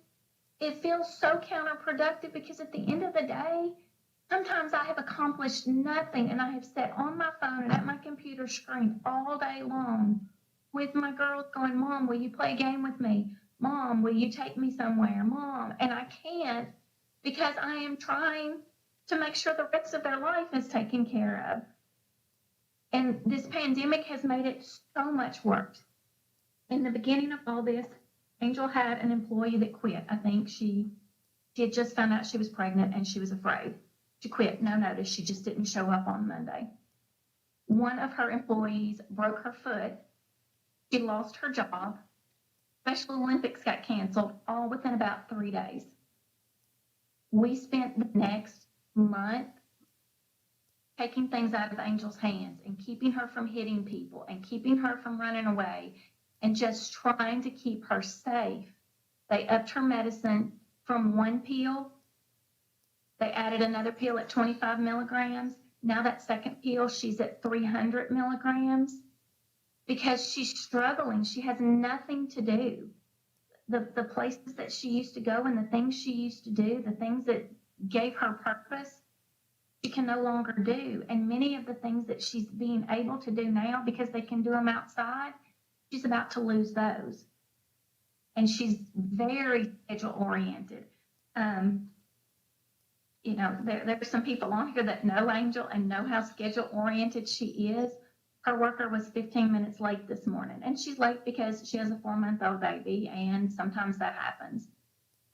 it feels so counterproductive because at the end of the day, sometimes I have accomplished nothing and I have sat on my phone and at my computer screen all day long with my girls going, Mom, will you play a game with me? Mom, will you take me somewhere? Mom, and I can't because I am trying to make sure the rest of their life is taken care of. And this pandemic has made it so much worse. In the beginning of all this, Angel had an employee that quit. I think she had just found out she was pregnant and she was afraid. She quit, no notice. She just didn't show up on Monday. One of her employees broke her foot. She lost her job. Special Olympics got canceled all within about 3 days. We spent the next month taking things out of Angel's hands and keeping her from hitting people and keeping her from running away and just trying to keep her safe. They upped her medicine from 1 pill. They added another pill at 25 milligrams. Now that second pill, she's at 300 milligrams because she's struggling. She has nothing to do. The places that she used to go and the things she used to do, the things that gave her purpose, she can no longer do. And many of the things that she's being able to do now because they can do them outside, she's about to lose those. And she's very schedule oriented. There's some people on here that know Angel and know how schedule oriented she is. Her worker was 15 minutes late this morning, and she's late because she has a 4-month-old baby, and sometimes that happens.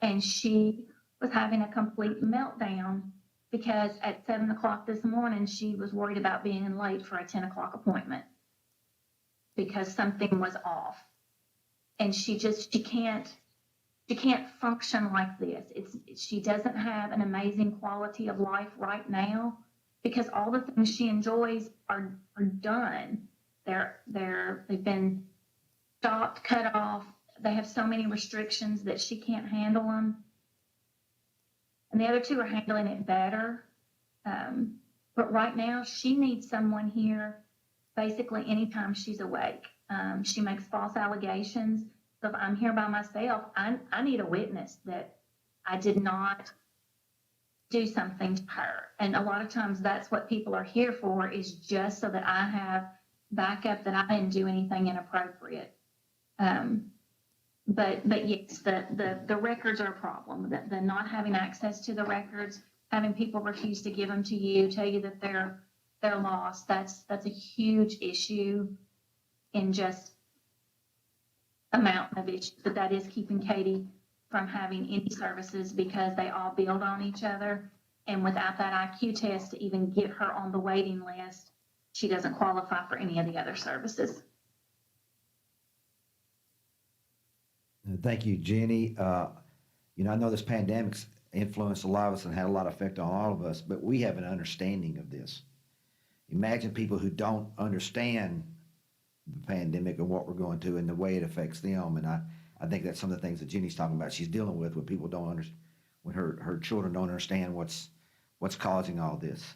And she was having a complete meltdown because at 7 o'clock this morning, she was worried about being late for a 10 o'clock appointment because something was off. And she can't function like this. She doesn't have an amazing quality of life right now because all the things she enjoys are done. They've been stopped, cut off. They have so many restrictions that she can't handle them. And the other two are handling it better. But right now, she needs someone here basically anytime she's awake. She makes false allegations. So if I'm here by myself, I need a witness that I did not do something to her. And a lot of times that's what people are here for, is just so that I have backup that I didn't do anything inappropriate. But yes, the records are a problem. The not having access to the records, having people refuse to give them to you, tell you that they're lost. That's a huge issue in just a mountain of issues. But that is keeping Katie from having any services because they all build on each other. And without that IQ test to even get her on the waiting list, she doesn't qualify for any of the other services. Thank you, Jenny. I know this pandemic's influenced a lot of us and had a lot of effect on all of us, but we have an understanding of this. Imagine people who don't understand the pandemic and what we're going through and the way it affects them. And I think that's some of the things that Jenny's talking about. She's dealing with when people don't understand, when her children don't understand what's causing all this.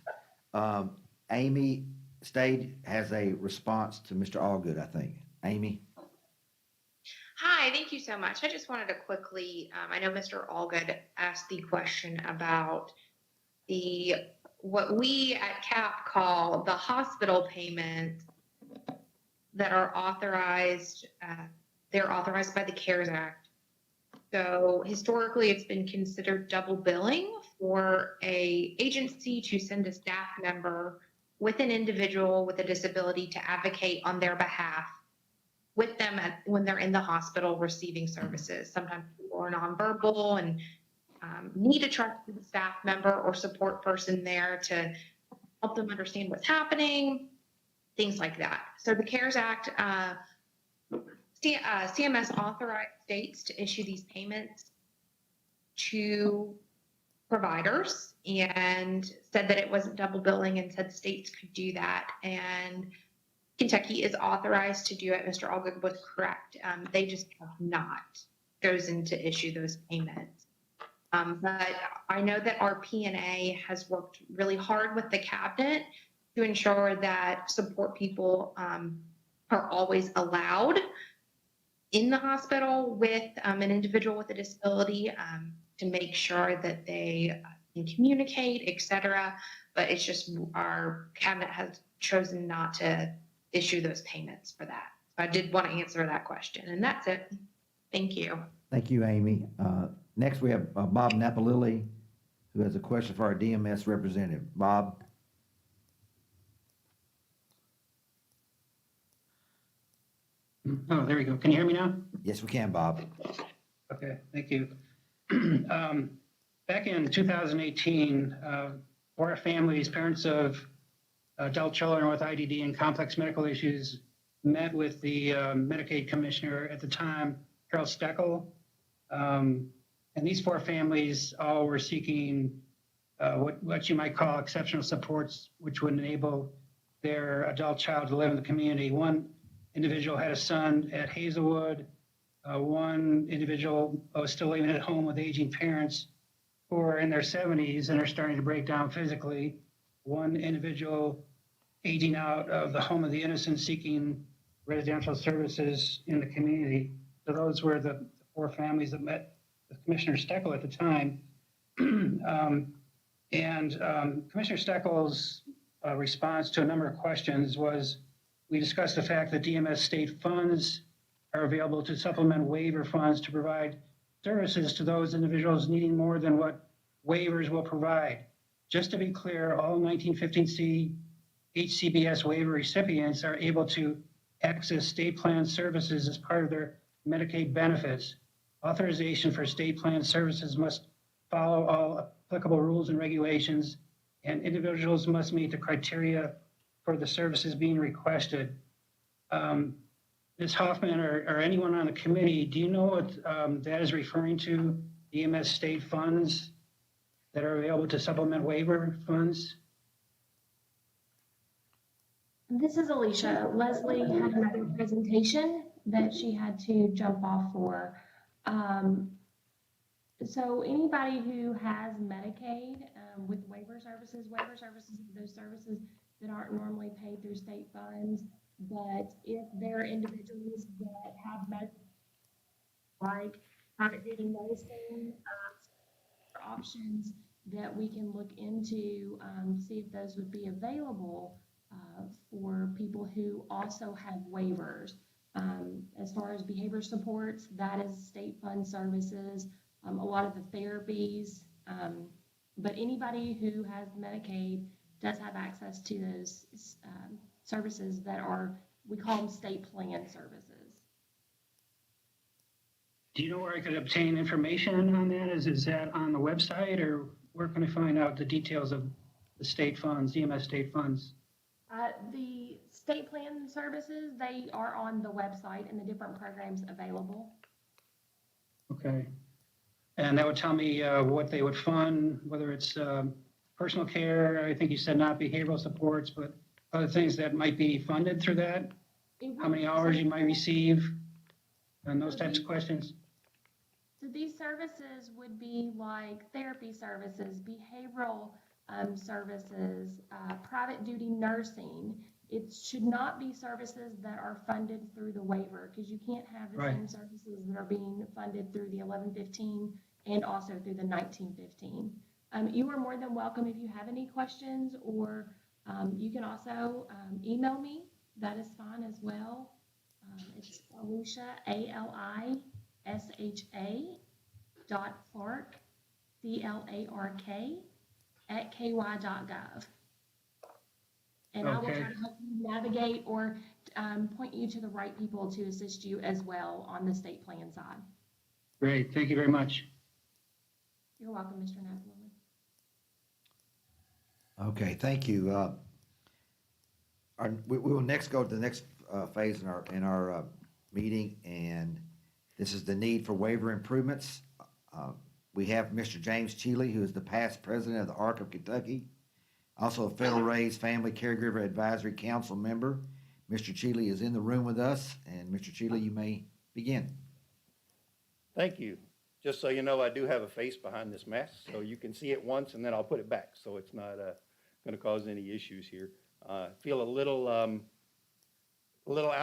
Amy Stade has a response to Mr. Allgood, I think. Amy? Hi, thank you so much. I just wanted to quickly, I know Mr. Allgood asked the question about what we at CAP call the hospital payments that are authorized, they're authorized by the CARES Act. So historically, it's been considered double billing for a agency to send a staff member with an individual with a disability to advocate on their behalf with them when they're in the hospital receiving services. Sometimes people are nonverbal and need a trusted staff member or support person there to help them understand what's happening, things like that. So the CARES Act, CMS authorized states to issue these payments to providers and said that it wasn't double billing and said states could do that. And Kentucky is authorized to do it. Mr. Allgood was correct. They just have not chosen to issue those payments. But I know that our P&A has worked really hard with the cabinet to ensure that support people are always allowed in the hospital with an individual with a disability to make sure that they can communicate, et cetera. But it's just our cabinet has chosen not to issue those payments for that. So I did want to answer that question, and that's it. Thank you. Thank you, Amy. Next, we have Bob Napalili, who has a question for our DMS representative. Bob? Oh, there we go. Can you hear me now? Yes, we can, Bob. Okay, thank you. Back in 2018, for families, parents of adult children with IDD and complex medical issues met with the Medicaid commissioner at the time, Carol Steckel. And these 4 families all were seeking what you might call exceptional supports, which would enable their adult child to live in the community. One individual had a son at Hazelwood. One individual was still living at home with aging parents who are in their 70s and are starting to break down physically. One individual aging out of the home of the innocent, seeking residential services in the community. So those were the 4 families that met with Commissioner Steckel at the time. Commissioner Steckel's response to a number of questions was, we discussed the fact that DMS state funds are available to supplement waiver funds to provide services to those individuals needing more than what waivers will provide. Just to be clear, all 1915C HCBS waiver recipients are able to access state plan services as part of their Medicaid benefits. Authorization for state plan services must follow all applicable rules and regulations, and individuals must meet the criteria for the services being requested. Ms. Hoffman or anyone on the committee, do you know what that is referring to, EMS state funds that are available to supplement waiver funds? This is Alicia. Leslie had another presentation that she had to jump off for. So anybody who has Medicaid with waiver services are those services that aren't normally paid through state funds, but if there are individuals that have Medicaid, like private duty nursing, options that we can look into, see if those would be available for people who also have waivers. As far as behavior supports, that is state fund services, a lot of the therapies, but anybody who has Medicaid does have access to those services that are, we call them state plan services. Do you know where I could obtain information on that? Is that on the website, or where can I find out the details of the state funds, EMS state funds? The state plan services, they are on the website and the different programs available. Okay. And that would tell me what they would fund, whether it's personal care, I think you said not behavioral supports, but other things that might be funded through that? How many hours you might receive, and those types of questions? So these services would be like therapy services, behavioral services, private duty nursing. It should not be services that are funded through the waiver, because you can't have the same services that are being funded through the 1115 and also through the 1915. You are more than welcome if you have any questions, or you can also email me. That is fine as well. It's Alisha, ALISHA .Clark, CLARK @ky.gov. And I will try to help you navigate or point you to the right people to assist you as well on the state plan side. Great, thank you very much. You're welcome, Mr. Napoli. Okay, thank you. We will next go to the next phase in our meeting, and this is the need for waiver improvements. We have Mr. James Cheeley, who is the past president of the ARC of Kentucky, also a Federal Raised Family Caregiver Advisory Council member. Mr. Cheeley is in the room with us, and Mr. Cheeley, you may begin. Thank you. Just so you know, I do have a face behind this mask, so you can see it once and then I'll put it back, so it's not going to cause any issues here. Feel a little out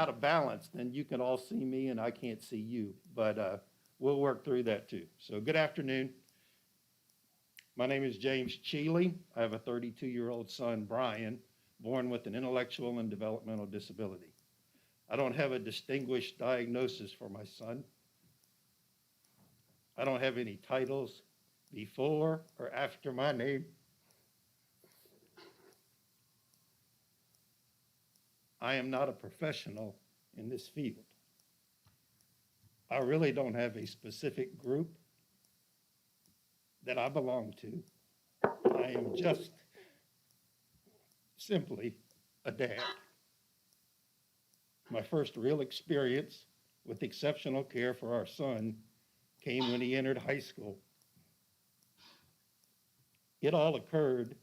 of balance, then you can all see me and I can't see you, but we'll work through that too. So good afternoon. My name is James Cheeley. I have a 32-year-old son, Brian, born with an intellectual and developmental disability. I don't have a distinguished diagnosis for my son. I don't have any titles before or after my name. I am not a professional in this field. I really don't have a specific group that I belong to. I am just simply a dad. My first real experience with exceptional care for our son came when he entered high school. It all occurred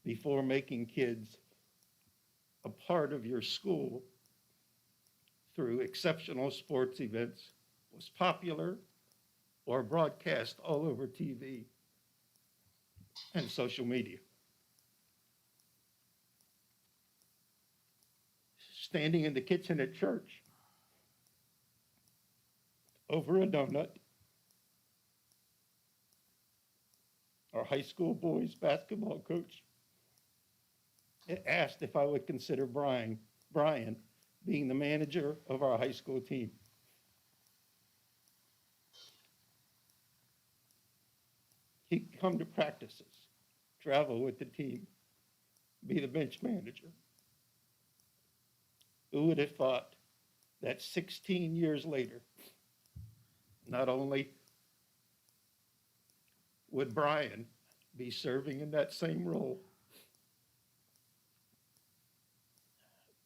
before making kids a part of your school through exceptional sports events was popular or broadcast all over TV and social media. Standing in the kitchen at church over a donut, our high school boys basketball coach asked if I would consider Brian being the manager of our high school team. He'd come to practices, travel with the team, be the bench manager. Who would have thought that 16 years later, not only would Brian be serving in that same role,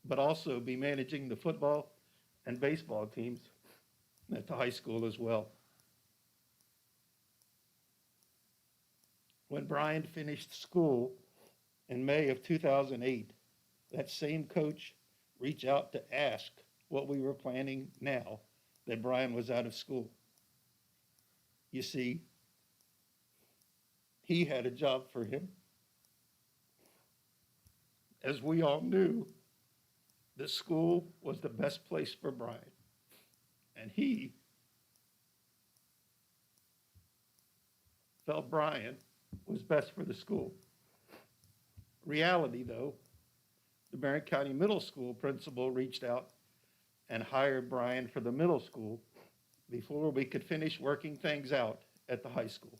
but also be managing the football and baseball teams at the high school as well. When Brian finished school in May of 2008, that same coach reached out to ask what we were planning now that Brian was out of school. You see, he had a job for him. As we all knew, the school was the best place for Brian, and he felt Brian was best for the school. Reality, though, the Barron County Middle School principal reached out and hired Brian for the middle school before we could finish working things out at the high school.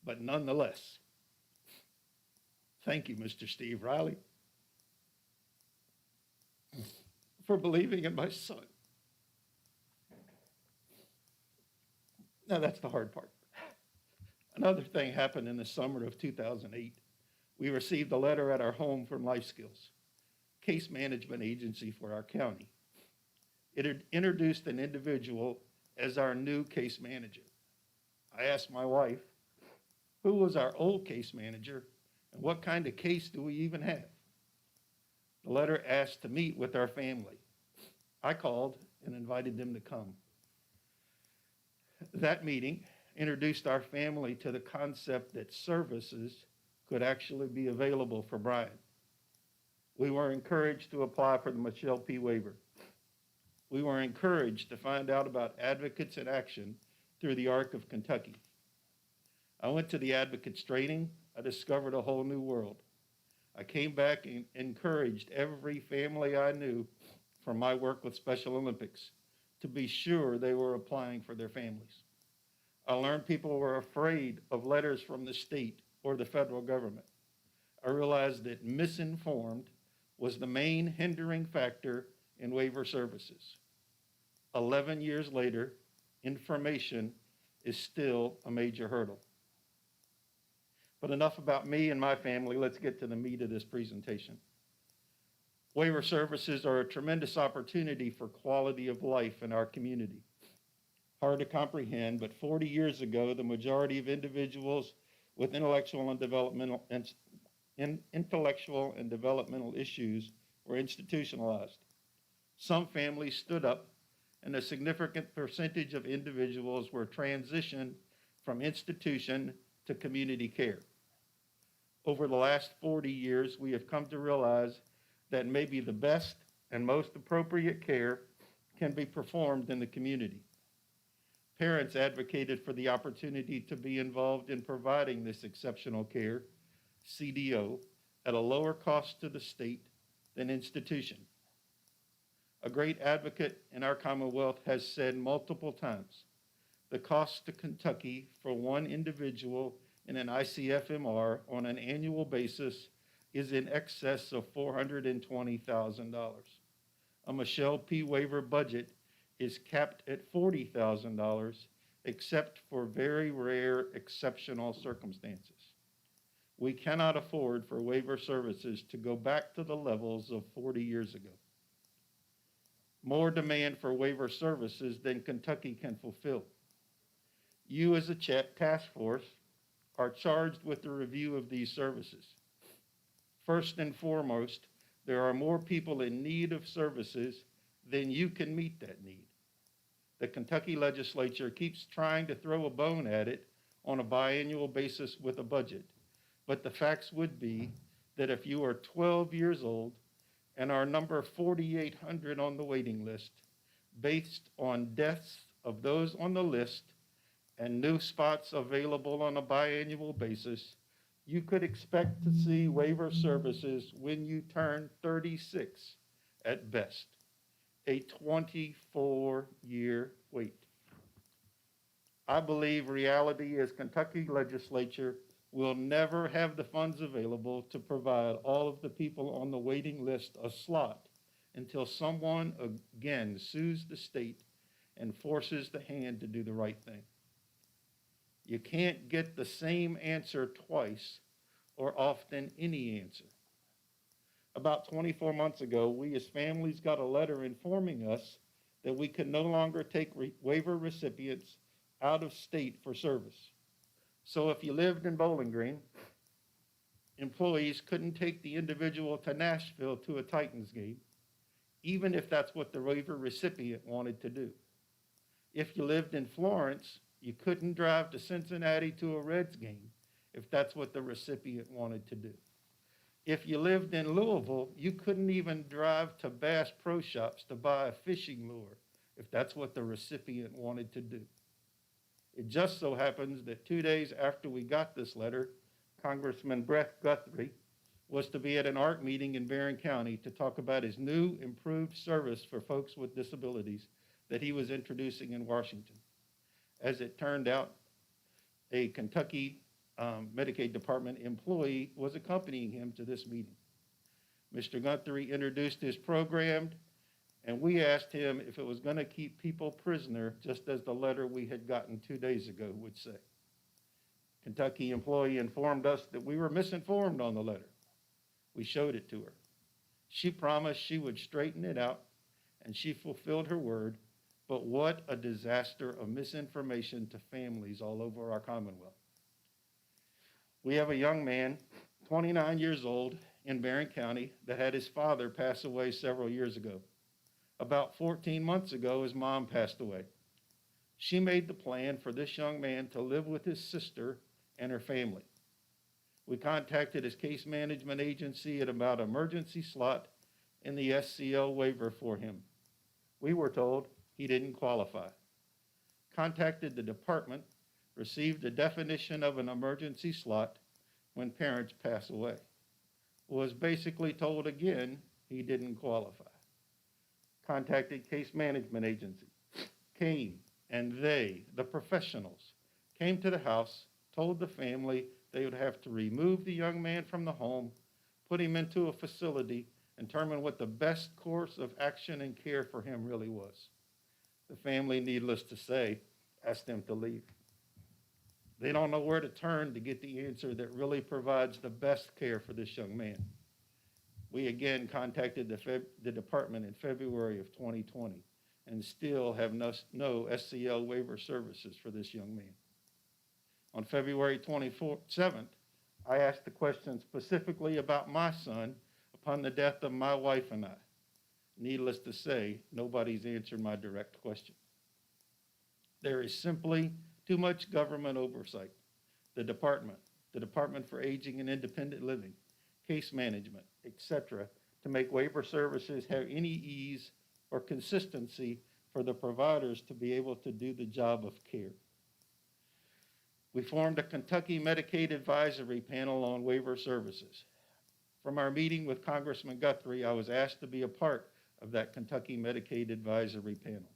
But nonetheless, thank you, Mr. Steve Riley, for believing in my son. Now that's the hard part. Another thing happened in the summer of 2008. We received a letter at our home from Life Skills. case management agency for our county. It had introduced an individual as our new case manager. I asked my wife, who was our old case manager, and what kind of case do we even have? The letter asked to meet with our family. I called and invited them to come. That meeting introduced our family to the concept that services could actually be available for Brian. We were encouraged to apply for the Michelle P. waiver. We were encouraged to find out about Advocates in Action through the Arc of Kentucky. I went to the Advocates training. I discovered a whole new world. I came back and encouraged every family I knew from my work with Special Olympics to be sure they were applying for their families. I learned people were afraid of letters from the state or the federal government. I realized that misinformed was the main hindering factor in waiver services. 11 years later, information is still a major hurdle. But enough about me and my family. Let's get to the meat of this presentation. Waiver services are a tremendous opportunity for quality of life in our community. Hard to comprehend, but 40 years ago, the majority of individuals with intellectual and developmental issues were institutionalized. Some families stood up, and a significant percentage of individuals were transitioned from institution to community care. Over the last 40 years, we have come to realize that maybe the best and most appropriate care can be performed in the community. Parents advocated for the opportunity to be involved in providing this exceptional care, CDO, at a lower cost to the state than institution. A great advocate in our Commonwealth has said multiple times, the cost to Kentucky for one individual in an ICFMR on an annual basis is in excess of $420,000. A Michelle P. waiver budget is capped at $40,000, except for very rare exceptional circumstances. We cannot afford for waiver services to go back to the levels of 40 years ago. More demand for waiver services than Kentucky can fulfill. You as a task force are charged with the review of these services. First and foremost, there are more people in need of services than you can meet that need. The Kentucky legislature keeps trying to throw a bone at it on a biannual basis with a budget. But the facts would be that if you are 12 years old and are number 4,800 on the waiting list, based on deaths of those on the list and new spots available on a biannual basis, you could expect to see waiver services when you turn 36 at best, a 24-year wait. I believe reality is Kentucky legislature will never have the funds available to provide all of the people on the waiting list a slot until someone again sues the state and forces the hand to do the right thing. You can't get the same answer twice or often any answer. About 24 months ago, we as families got a letter informing us that we could no longer take waiver recipients out of state for service. So if you lived in Bowling Green, employees couldn't take the individual to Nashville to a Titans game, even if that's what the waiver recipient wanted to do. If you lived in Florence, you couldn't drive to Cincinnati to a Reds game if that's what the recipient wanted to do. If you lived in Louisville, you couldn't even drive to Bass Pro Shops to buy a fishing lure if that's what the recipient wanted to do. It just so happens that 2 days after we got this letter, Congressman Brett Guthrie was to be at an ARC meeting in Barron County to talk about his new improved service for folks with disabilities that he was introducing in Washington. As it turned out, a Kentucky Medicaid Department employee was accompanying him to this meeting. Mr. Guthrie introduced his program, and we asked him if it was going to keep people prisoner, just as the letter we had gotten 2 days ago would say. Kentucky employee informed us that we were misinformed on the letter. We showed it to her. She promised she would straighten it out, and she fulfilled her word. But what a disaster of misinformation to families all over our Commonwealth. We have a young man, 29 years old, in Barron County that had his father pass away several years ago. About 14 months ago, his mom passed away. She made the plan for this young man to live with his sister and her family. We contacted his case management agency at about emergency slot in the SCL waiver for him. We were told he didn't qualify. Contacted the department, received a definition of an emergency slot when parents pass away. Was basically told again he didn't qualify. Contacted case management agency, came, and they, the professionals, came to the house, told the family they would have to remove the young man from the home, put him into a facility, and determine what the best course of action and care for him really was. The family, needless to say, asked them to leave. They don't know where to turn to get the answer that really provides the best care for this young man. We again contacted the department in February of 2020 and still have no SCL waiver services for this young man. On February 27th, I asked the question specifically about my son upon the death of my wife and I. Needless to say, nobody's answered my direct question. There is simply too much government oversight. The Department for Aging and Independent Living, case management, etc., to make waiver services have any ease or consistency for the providers to be able to do the job of care. We formed a Kentucky Medicaid Advisory Panel on waiver services. From our meeting with Congressman Guthrie, I was asked to be a part of that Kentucky Medicaid Advisory Panel.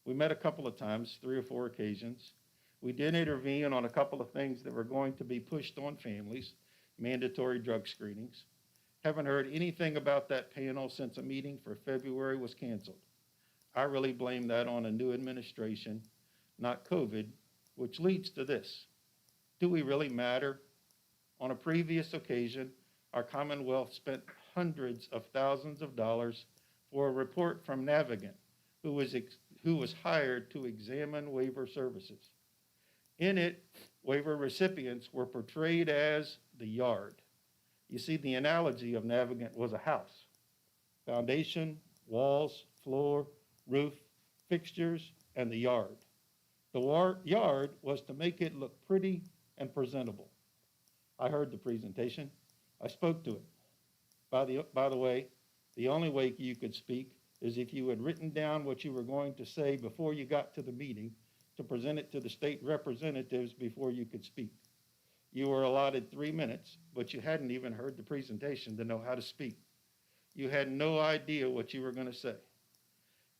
We met a couple of times, 3 or 4 occasions. We did intervene on a couple of things that were going to be pushed on families, mandatory drug screenings. Haven't heard anything about that panel since a meeting for February was canceled. I really blame that on a new administration, not COVID, which leads to this. Do we really matter? On a previous occasion, our Commonwealth spent hundreds of thousands of dollars for a report from Navigant, who was hired to examine waiver services. In it, waiver recipients were portrayed as the yard. You see, the analogy of Navigant was a house. Foundation, walls, floor, roof, fixtures, and the yard. The yard was to make it look pretty and presentable. I heard the presentation. I spoke to it. By the way, the only way you could speak is if you had written down what you were going to say before you got to the meeting to present it to the state representatives before you could speak. You were allotted 3 minutes, but you hadn't even heard the presentation to know how to speak. You had no idea what you were going to say.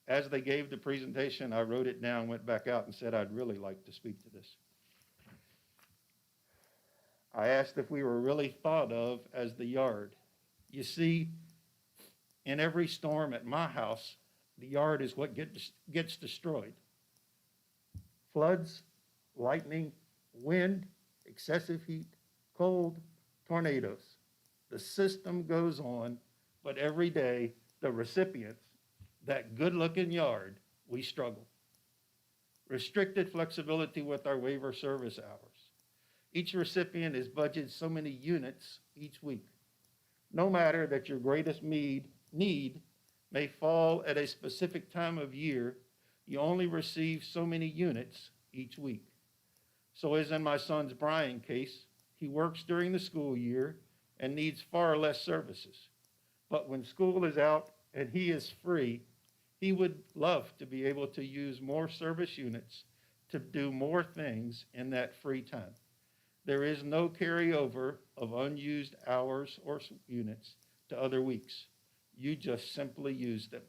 As they gave the presentation, I wrote it down, went back out and said, I'd really like to speak to this. I asked if we were really thought of as the yard. You see, in every storm at my house, the yard is what gets destroyed. Floods, lightning, wind, excessive heat, cold, tornadoes. The system goes on, but every day, the recipients, that good-looking yard, we struggle. Restricted flexibility with our waiver service hours. Each recipient is budgeted so many units each week. No matter that your greatest need may fall at a specific time of year, you only receive so many units each week. So as in my son's Brian case, he works during the school year and needs far less services. But when school is out and he is free, he would love to be able to use more service units to do more things in that free time. There is no carryover of unused hours or units to other weeks. You just simply use them.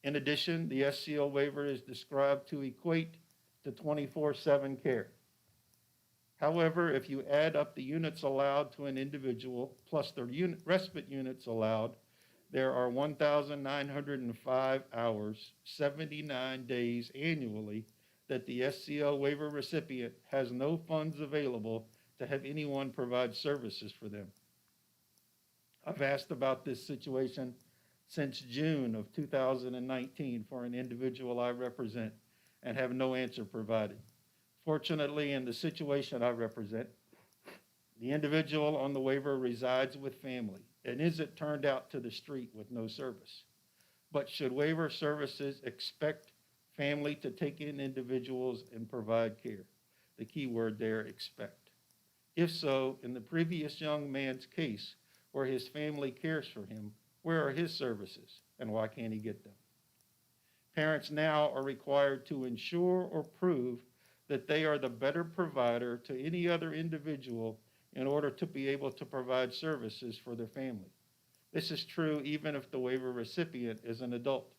In addition, the SCL waiver is described to equate to 24/7 care. However, if you add up the units allowed to an individual plus the respite units allowed, there are 1,905 hours, 79 days annually that the SCL waiver recipient has no funds available to have anyone provide services for them. I've asked about this situation since June of 2019 for an individual I represent and have no answer provided. Fortunately, in the situation I represent, the individual on the waiver resides with family and isn't turned out to the street with no service. But should waiver services expect family to take in individuals and provide care? The key word there, expect. If so, in the previous young man's case, where his family cares for him, where are his services and why can't he get them? Parents now are required to ensure or prove that they are the better provider to any other individual in order to be able to provide services for their family. This is true even if the waiver recipient is an adult.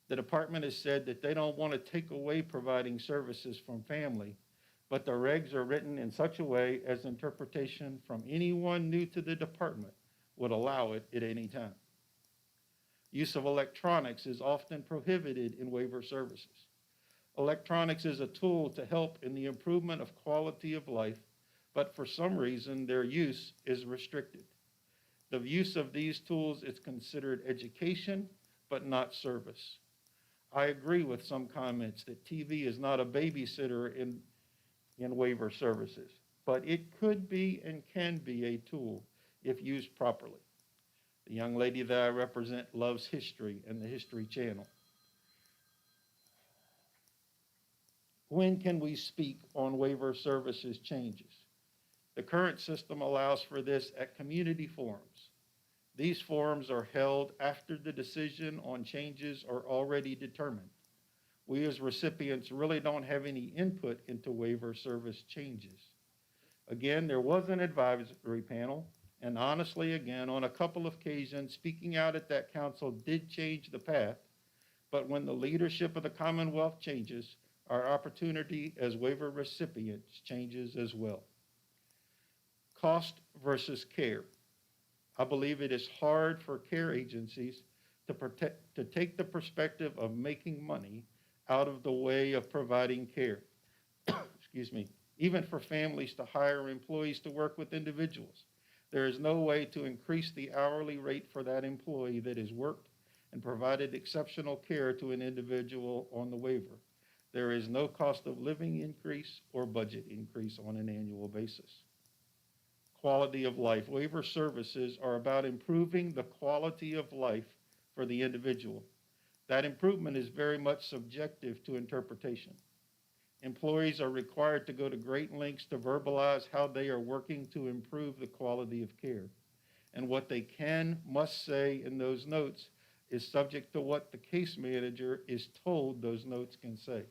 The department has said that they don't want to take away providing services from family, but the regs are written in such a way as interpretation from anyone new to the department would allow it at any time. Use of electronics is often prohibited in waiver services. Electronics is a tool to help in the improvement of quality of life, but for some reason their use is restricted. The use of these tools is considered education, but not service. I agree with some comments that TV is not a babysitter in waiver services, but it could be and can be a tool if used properly. The young lady that I represent loves history and the History Channel. When can we speak on waiver services changes? The current system allows for this at community forums. These forums are held after the decision on changes are already determined. We as recipients really don't have any input into waiver service changes. Again, there was an advisory panel, and honestly, again, on a couple of occasions, speaking out at that council did change the path, but when the leadership of the Commonwealth changes, our opportunity as waiver recipients changes as well. Cost versus care. I believe it is hard for care agencies to take the perspective of making money out of the way of providing care. Excuse me. Even for families to hire employees to work with individuals. There is no way to increase the hourly rate for that employee that has worked and provided exceptional care to an individual on the waiver. There is no cost of living increase or budget increase on an annual basis. Quality of life. Waiver services are about improving the quality of life for the individual. That improvement is very much subjective to interpretation. Employees are required to go to great lengths to verbalize how they are working to improve the quality of care. And what they must say in those notes is subject to what the case manager is told those notes can say.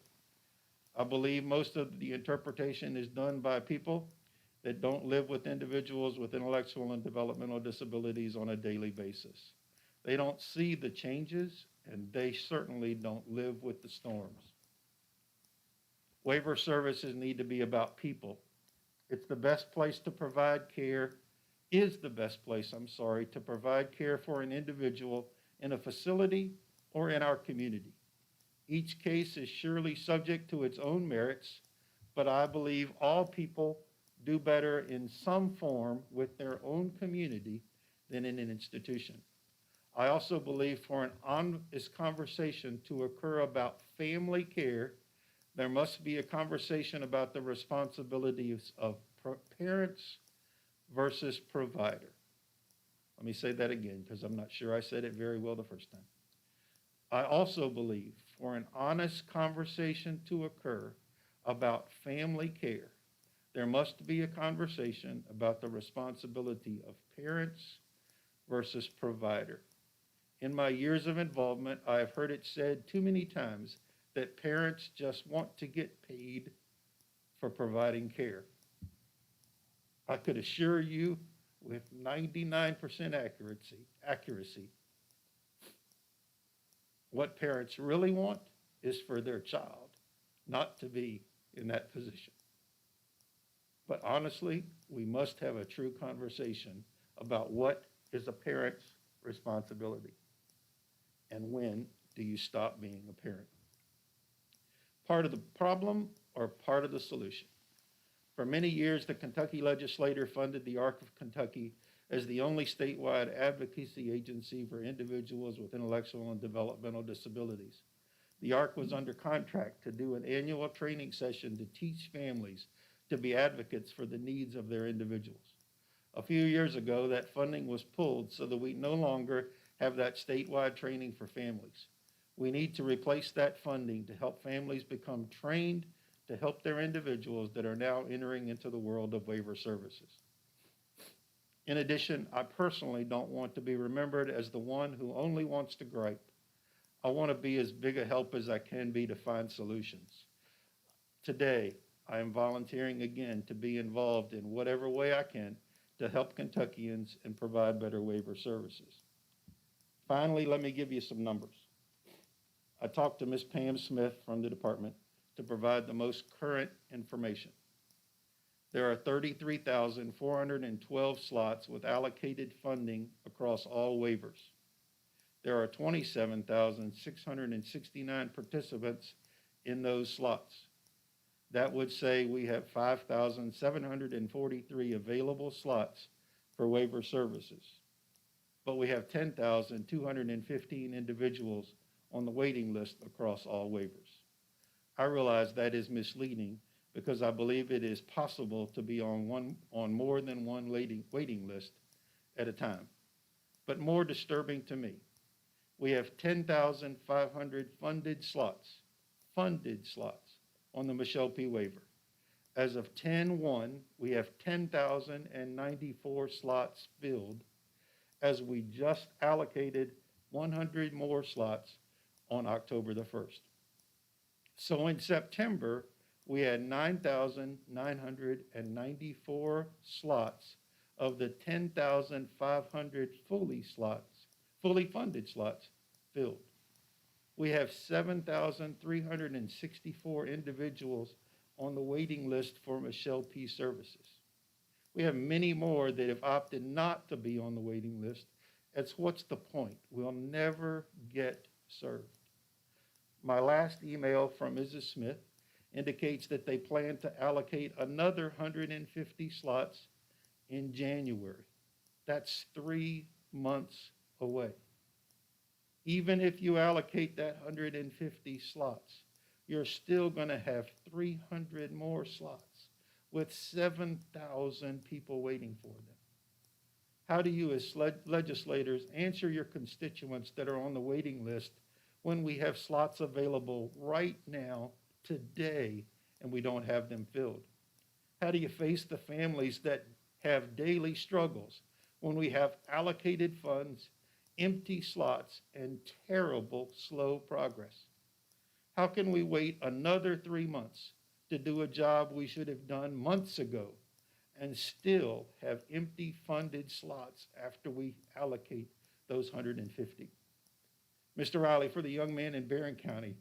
I believe most of the interpretation is done by people that don't live with individuals with intellectual and developmental disabilities on a daily basis. They don't see the changes, and they certainly don't live with the storms. Waiver services need to be about people. It's the best place to provide care, is the best place, to provide care for an individual in a facility or in our community. Each case is surely subject to its own merits, but I believe all people do better in some form with their own community than in an institution. I also believe for an honest conversation to occur about family care, there must be a conversation about the responsibilities of parents versus provider. Let me say that again because I'm not sure I said it very well the first time. I also believe for an honest conversation to occur about family care, there must be a conversation about the responsibility of parents versus provider. In my years of involvement, I have heard it said too many times that parents just want to get paid for providing care. I could assure you with 99% accuracy, what parents really want is for their child not to be in that position. But honestly, we must have a true conversation about what is a parent's responsibility and when do you stop being a parent. Part of the problem or part of the solution. For many years, the Kentucky legislature funded the Arc of Kentucky as the only statewide advocacy agency for individuals with intellectual and developmental disabilities. The ARC was under contract to do an annual training session to teach families to be advocates for the needs of their individuals. A few years ago, that funding was pulled so that we no longer have that statewide training for families. We need to replace that funding to help families become trained to help their individuals that are now entering into the world of waiver services. In addition, I personally don't want to be remembered as the one who only wants to gripe. I want to be as big a help as I can be to find solutions. Today, I am volunteering again to be involved in whatever way I can to help Kentuckians and provide better waiver services. Finally, let me give you some numbers. I talked to Ms. Pam Smith from the department to provide the most current information. There are 33,412 slots with allocated funding across all waivers. There are 27,669 participants in those slots. That would say we have 5,743 available slots for waiver services. But we have 10,215 individuals on the waiting list across all waivers. I realize that is misleading because I believe it is possible to be on more than one waiting list at a time. But more disturbing to me, we have 10,500 funded slots on the Michelle P. waiver. As of 10/1, we have 10,094 slots filled, as we just allocated 100 more slots on October the 1st. So in September, we had 9,994 slots of the 10,500 fully funded slots filled. We have 7,364 individuals on the waiting list for Michelle P. services. We have many more that have opted not to be on the waiting list. That's what's the point? We'll never get served. My last email from Mrs. Smith indicates that they plan to allocate another 150 slots in January. That's 3 months away. Even if you allocate that 150 slots, you're still going to have 300 more slots with 7,000 people waiting for them. How do you as legislators answer your constituents that are on the waiting list when we have slots available right now, today, and we don't have them filled? How do you face the families that have daily struggles when we have allocated funds, empty slots, and terrible slow progress? How can we wait another 3 months to do a job we should have done months ago and still have empty funded slots after we allocate those 150? Mr. Riley, for the young man in Barron County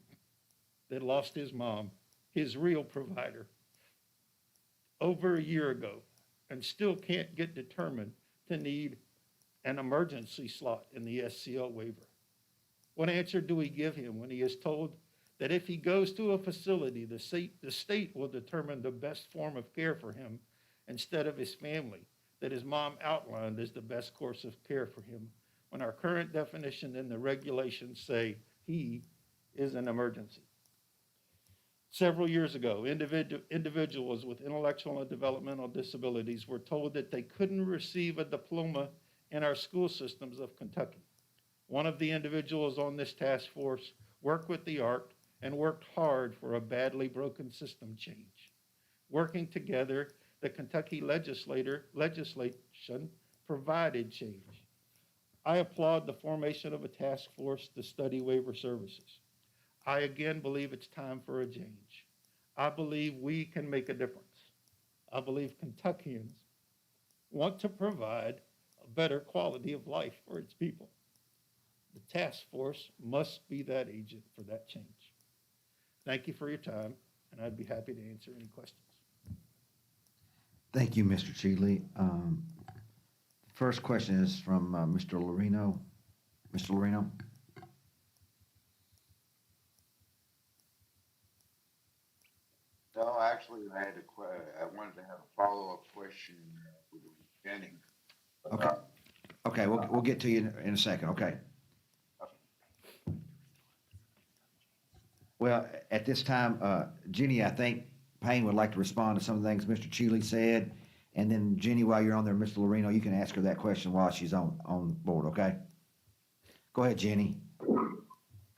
that lost his mom, his real provider, over a year ago, and still can't get determined to need an emergency slot in the SCL waiver, what answer do we give him when he is told that if he goes to a facility, the state will determine the best form of care for him instead of his family, that his mom outlined as the best course of care for him, when our current definition and the regulations say he is an emergency? Several years ago, individuals with intellectual and developmental disabilities were told that they couldn't receive a diploma in our school systems of Kentucky. One of the individuals on this task force worked with the ARC and worked hard for a badly broken system change. Working together, the Kentucky legislation provided change. I applaud the formation of a task force to study waiver services. I again believe it's time for a change. I believe we can make a difference. I believe Kentuckians want to provide a better quality of life for its people. The task force must be that agent for that change. Thank you for your time, and I'd be happy to answer any questions. Thank you, Mr. Cheatley. First question is from Mr. Lorino. Mr. Lorino? No, actually, I wanted to have a follow-up question with Jenny. Okay, okay, we'll get to you in a second, okay? Well, at this time, Jenny, I think Payne would like to respond to some of the things Mr. Cheeley said. And then Jenny, while you're on there, Mr. Lorino, you can ask her that question while she's on board, okay? Go ahead, Jenny.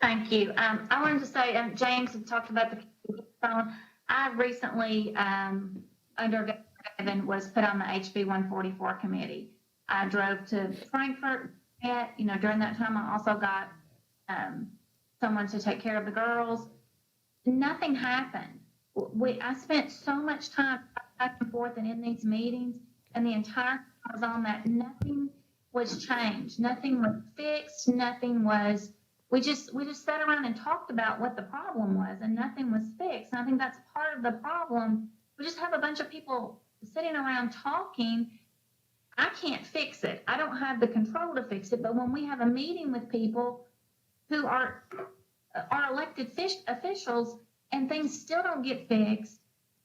Thank you. I wanted to say, James had talked about the phone. I recently, under Gavin, was put on the HB 144 committee. I drove to Frankfurt, during that time, I also got, someone to take care of the girls. Nothing happened. I spent so much time back and forth and in these meetings, and the entire time I was on that, nothing was changed. Nothing was fixed. Nothing was, we just sat around and talked about what the problem was, and nothing was fixed. And I think that's part of the problem. We just have a bunch of people sitting around talking. I can't fix it. I don't have the control to fix it. But when we have a meeting with people who are elected officials and things still don't get fixed,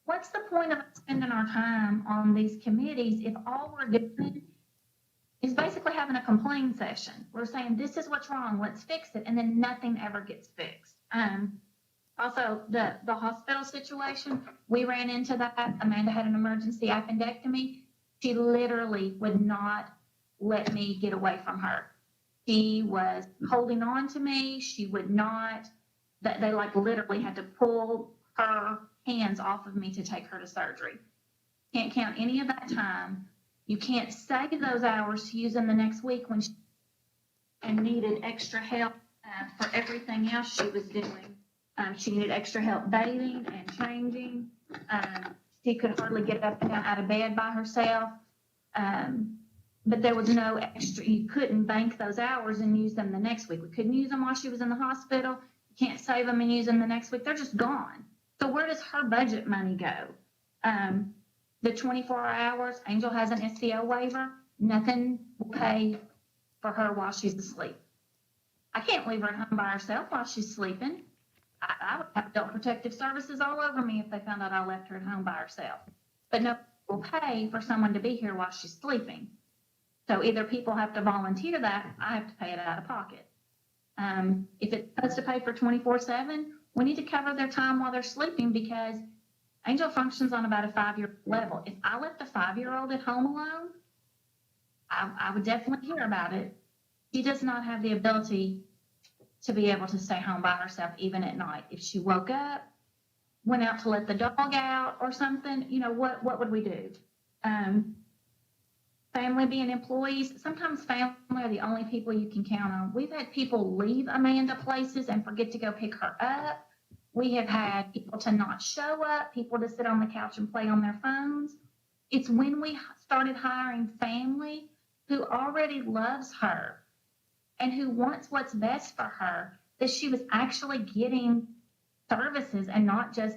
what's the point of us spending our time on these committees if all we're doing is basically having a complaint session? We're saying, this is what's wrong, let's fix it, and then nothing ever gets fixed. Also, the hospital situation, we ran into that. Amanda had an emergency appendectomy. She literally would not let me get away from her. She was holding on to me. She would not, they like literally had to pull her hands off of me to take her to surgery. Can't count any of that time. You can't save those hours to use them the next week when she needed extra help for everything else she was doing. She needed extra help bathing and changing. She could hardly get up and down out of bed by herself. But there was no extra, you couldn't bank those hours and use them the next week. We couldn't use them while she was in the hospital. You can't save them and use them the next week. They're just gone. So where does her budget money go? The 24 hours, Angel has an SCO waiver. Nothing will pay for her while she's asleep. I can't leave her at home by herself while she's sleeping. I would have adult protective services all over me if they found out I left her at home by herself. But no one will pay for someone to be here while she's sleeping. So either people have to volunteer that, I have to pay it out of pocket. If it's supposed to pay for 24/7, we need to cover their time while they're sleeping, because Angel functions on about a 5-year level. If I left a 5-year-old at home alone, I would definitely hear about it. She does not have the ability to be able to stay home by herself, even at night. If she woke up, went out to let the dog out or something, what would we do? Family being employees, sometimes family are the only people you can count on. We've had people leave Amanda places and forget to go pick her up. We have had people to not show up, people to sit on the couch and play on their phones. It's when we started hiring family who already loves her and who wants what's best for her that she was actually getting services and not just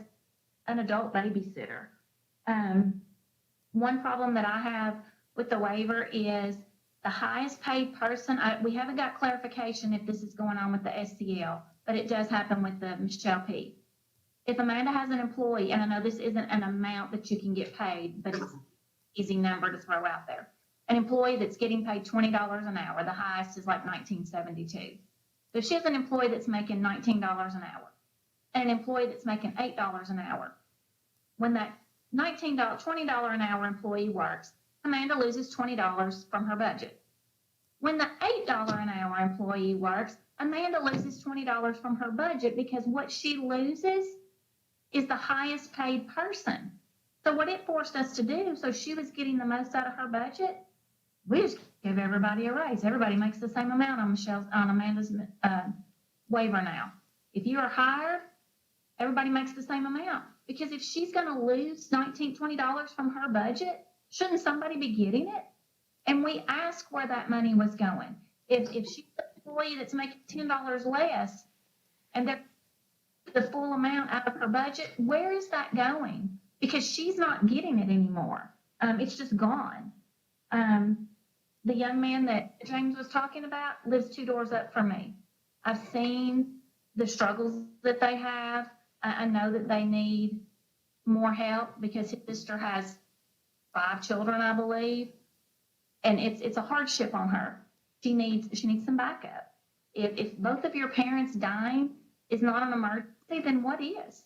an adult babysitter. One problem that I have with the waiver is the highest paid person. We haven't got clarification if this is going on with the SCL, but it does happen with the Michelle P. If Amanda has an employee, and I know this isn't an amount that you can get paid, but it's an easy number to throw out there. An employee that's getting paid $20 an hour, the highest is like $19.72. So if she has an employee that's making $19 an hour and an employee that's making $8 an hour, when that $20 an hour employee works, Amanda loses $20 from her budget. When the $8 an hour employee works, Amanda loses $20 from her budget, because what she loses is the highest paid person. So what it forced us to do, so she was getting the most out of her budget, we just give everybody a raise. Everybody makes the same amount on Amanda's waiver now. If you are hired, everybody makes the same amount. Because if she's going to lose $19, $20 from her budget, shouldn't somebody be getting it? And we asked where that money was going. If she's an employee that's making $10 less and they're the full amount out of her budget, where is that going? Because she's not getting it anymore. It's just gone. The young man that James was talking about lives 2 doors up from me. I've seen the struggles that they have. I know that they need more help because his sister has 5 children, I believe. And it's a hardship on her. She needs some backup. If both of your parents dying is not an emergency, then what is?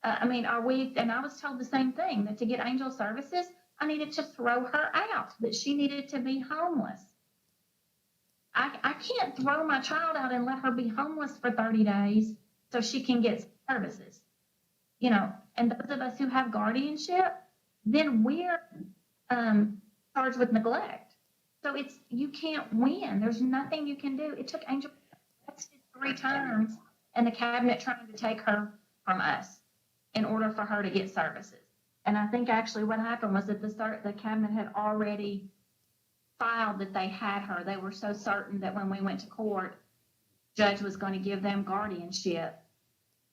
I mean, and I was told the same thing, that to get Angel services, I needed to throw her out, that she needed to be homeless. I can't throw my child out and let her be homeless for 30 days so she can get services. You know, and those of us who have guardianship, then we're charged with neglect. So you can't win. There's nothing you can do. It took Angel 3 times and the cabinet trying to take her from us in order for her to get services. And I think actually what happened was that the cabinet had already filed that they had her. They were so certain that when we went to court, judge was going to give them guardianship,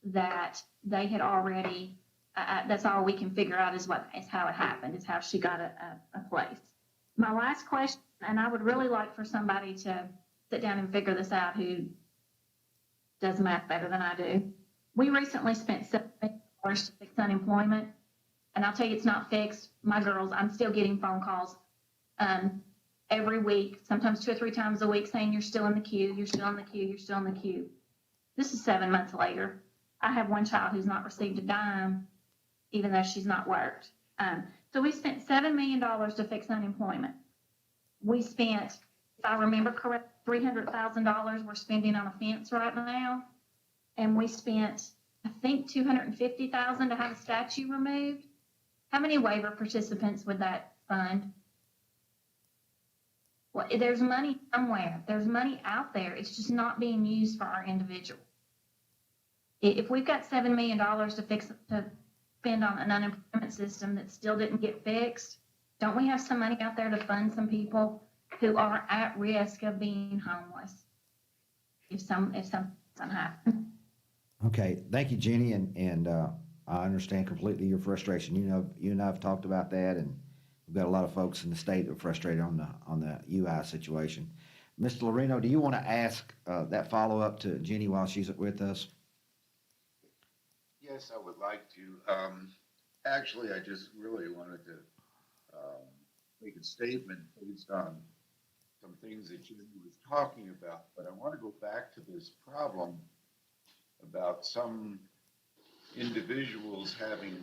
that they had already, that's all we can figure out is how it happened, is how she got a place. My last question, and I would really like for somebody to sit down and figure this out who does math better than I do. We recently spent $7 million to fix unemployment, and I'll tell you it's not fixed. My girls, I'm still getting phone calls every week, sometimes 2 or 3 times a week, saying you're still in the queue, you're still in the queue, you're still in the queue. This is 7 months later. I have one child who's not received a dime, even though she's not worked. So we spent $7 million to fix unemployment. We spent, if I remember correct, $300,000 we're spending on a fence right now. And we spent, I think, $250,000 to have a statue removed. How many waiver participants would that fund? Well, there's money somewhere. There's money out there. It's just not being used for our individual. If we've got $7 million to spend on an unemployment system that still didn't get fixed, don't we have some money out there to fund some people who are at risk of being homeless if something doesn't happen? Okay, thank you, Jenny, and I understand completely your frustration. You know, you and I have talked about that, and we've got a lot of folks in the state that are frustrated on the UI situation. Mr. Loreno, do you want to ask that follow-up to Jenny while she's with us? Yes, I would like to. Actually, I just really wanted to make a statement based on some things that Jenny was talking about, but I want to go back to this problem about some individuals having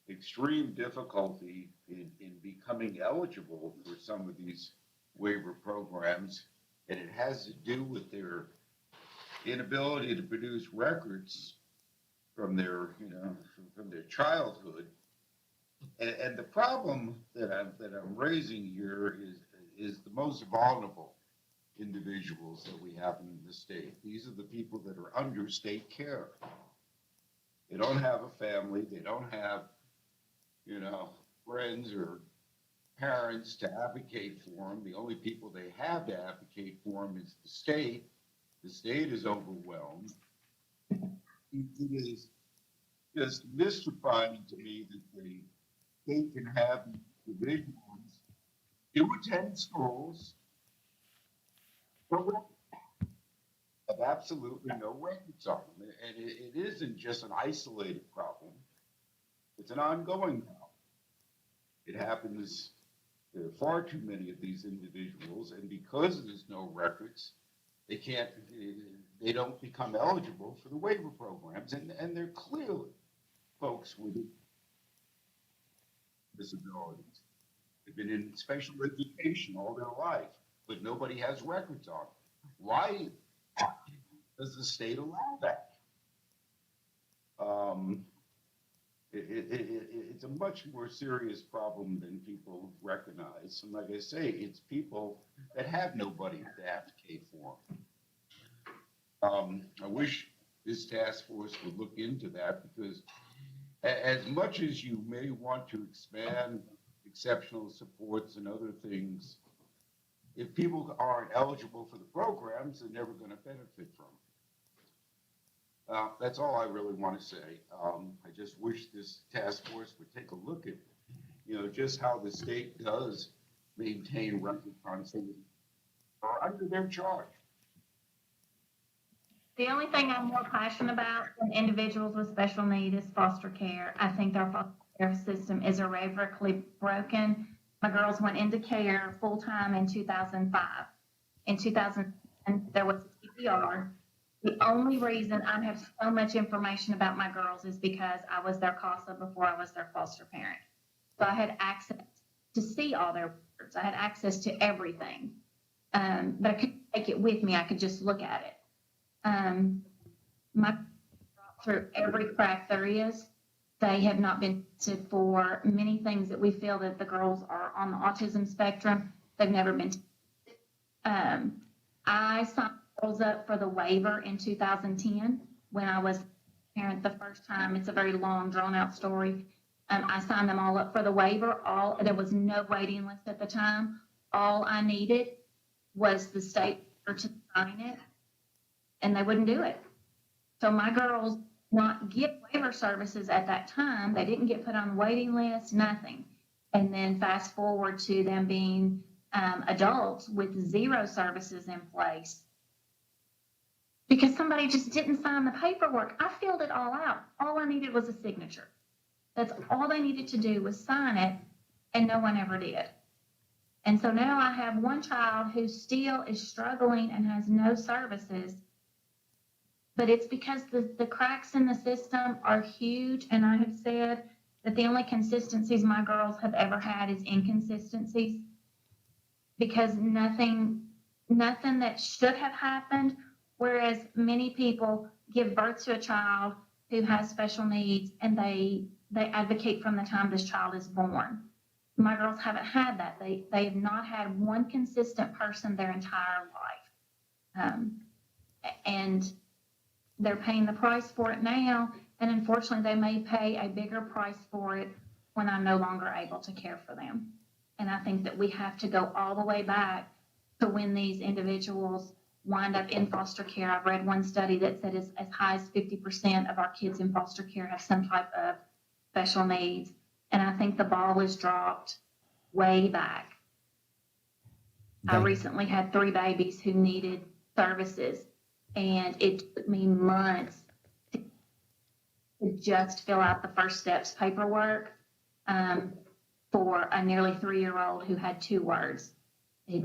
extreme difficulty in becoming eligible for some of these waiver programs, and it has to do with their inability to produce records from their, from their childhood. And the problem that I'm raising here is the most vulnerable individuals that we have in the state. These are the people that are under state care. They don't have a family. They don't have, friends or parents to advocate for them. The only people they have to advocate for them is the state. The state is overwhelmed. It is just mystifying to me that the state can have individuals do attend schools, but have absolutely no records on them. And it isn't just an isolated problem. It's an ongoing problem. It happens, there are far too many of these individuals, and because there's no records, they don't become eligible for the waiver programs, and they're clearly folks with disabilities. They've been in special education all their life, but nobody has records on them. Why does the state allow that? It's a much more serious problem than people recognize. And like I say, it's people that have nobody to advocate for them. I wish this task force would look into that, because as much as you may want to expand exceptional supports and other things, if people aren't eligible for the programs, they're never going to benefit from them. That's all I really want to say. I just wish this task force would take a look at, just how the state does maintain record constantly under their charge. The only thing I'm more passionate about than individuals with special need is foster care. I think our foster care system is irreparably broken. My girls went into care full-time in 2005. In 2000, there was CPR. The only reason I have so much information about my girls is because I was their CASA before I was their foster parent. So I had access to see all their records. I had access to everything. But I couldn't take it with me. I could just look at it. My through every crack there is. They have not been tested for many things that we feel that the girls are on the autism spectrum. They've never been tested. I signed girls up for the waiver in 2010 when I was a parent the first time. It's a very long, drawn-out story. I signed them all up for the waiver. There was no waiting list at the time. All I needed was the state to sign it, and they wouldn't do it. So my girls not get waiver services at that time. They didn't get put on the waiting list, nothing. And then fast forward to them being adults with 0 services in place because somebody just didn't sign the paperwork. I filled it all out. All I needed was a signature. That's all they needed to do was sign it, and no one ever did. And so now I have one child who still is struggling and has no services, but it's because the cracks in the system are huge, and I have said that the only consistencies my girls have ever had is inconsistencies, because nothing that should have happened, whereas many people give birth to a child who has special needs and they advocate from the time this child is born. My girls haven't had that. They have not had one consistent person their entire life. And they're paying the price for it now, and unfortunately they may pay a bigger price for it when I'm no longer able to care for them. And I think that we have to go all the way back to when these individuals wind up in foster care. I've read one study that said as high as 50% of our kids in foster care have some type of special needs. And I think the ball is dropped way back. I recently had 3 babies who needed services, and it took me months to just fill out the first steps paperwork for a nearly 3-year-old who had 2 words. I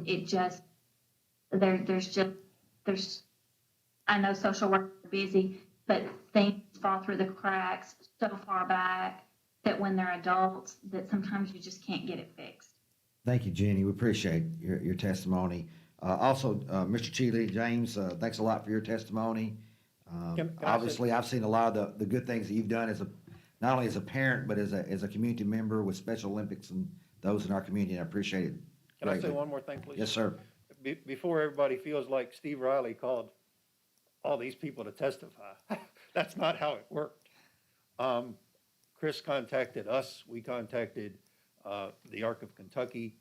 know social workers are busy, but things fall through the cracks so far back that when they're adults, that sometimes you just can't get it fixed. Thank you, Jenny. We appreciate your testimony. Also, Mr. Cheeley, James, thanks a lot for your testimony. Can I say- Obviously, I've seen a lot of the good things that you've done not only as a parent, but as a community member with Special Olympics and those in our community, and I appreciate it. Can I say greatly. one more thing, please? Yes, sir. Before everybody feels like Steve Riley called all these people to testify, that's not how it worked. Chris contacted us, we contacted the Arc of Kentucky.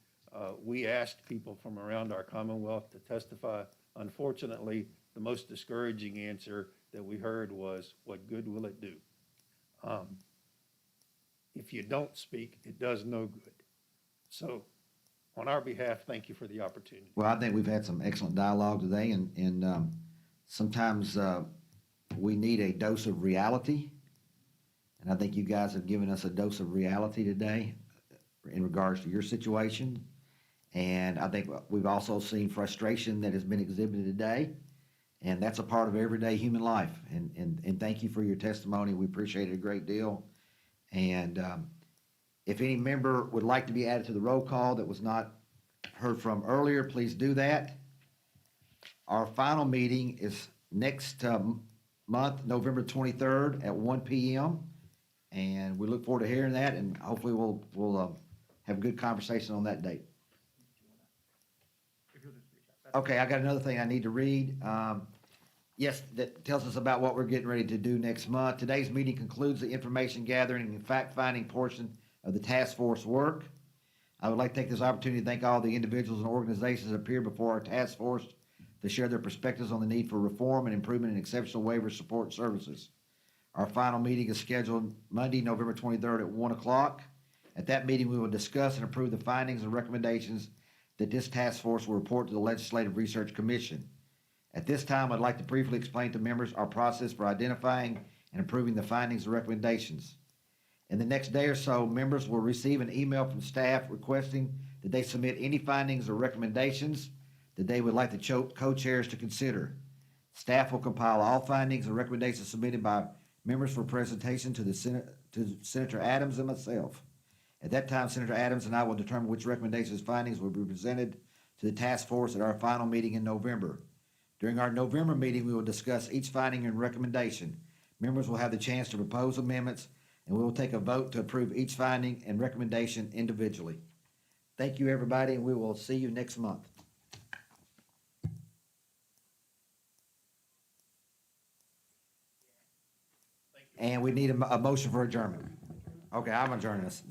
We asked people from around our Commonwealth to testify. Unfortunately, the most discouraging answer that we heard was, what good will it do? If you don't speak, it does no good. So on our behalf, thank you for the opportunity. Well, I think we've had some excellent dialogue today, and sometimes we need a dose of reality. And I think you guys have given us a dose of reality today in regards to your situation. And I think we've also seen frustration that has been exhibited today. And that's a part of everyday human life. And thank you for your testimony. We appreciate it a great deal. And if any member would like to be added to the roll call that was not heard from earlier, please do that. Our final meeting is next month, November 23rd at 1 p.m. And we look forward to hearing that, and hopefully we'll have a good conversation on that date. Okay, I got another thing I need to read. Yes, that tells us about what we're getting ready to do next month. Today's meeting concludes the information gathering and fact-finding portion of the task force work. I would like to take this opportunity to thank all the individuals and organizations that appeared before our task force to share their perspectives on the need for reform and improvement in exceptional waiver support services. Our final meeting is scheduled Monday, November 23rd at 1 o'clock. At that meeting, we will discuss and approve the findings and recommendations that this task force will report to the Legislative Research Commission. At this time, I'd like to briefly explain to members our process for identifying and approving the findings and recommendations. In the next day or so, members will receive an email from staff requesting that they submit any findings or recommendations that they would like the co-chairs to consider. Staff will compile all findings and recommendations submitted by members for presentation to Senator Adams and myself. At that time, Senator Adams and I will determine which recommendations and findings will be presented to the task force at our final meeting in November. During our November meeting, we will discuss each finding and recommendation. Members will have the chance to propose amendments, and we will take a vote to approve each finding and recommendation individually. Thank you, everybody, and we will see you next month. And we need a motion for adjournment. Okay, I'm adjourning this. Thank you.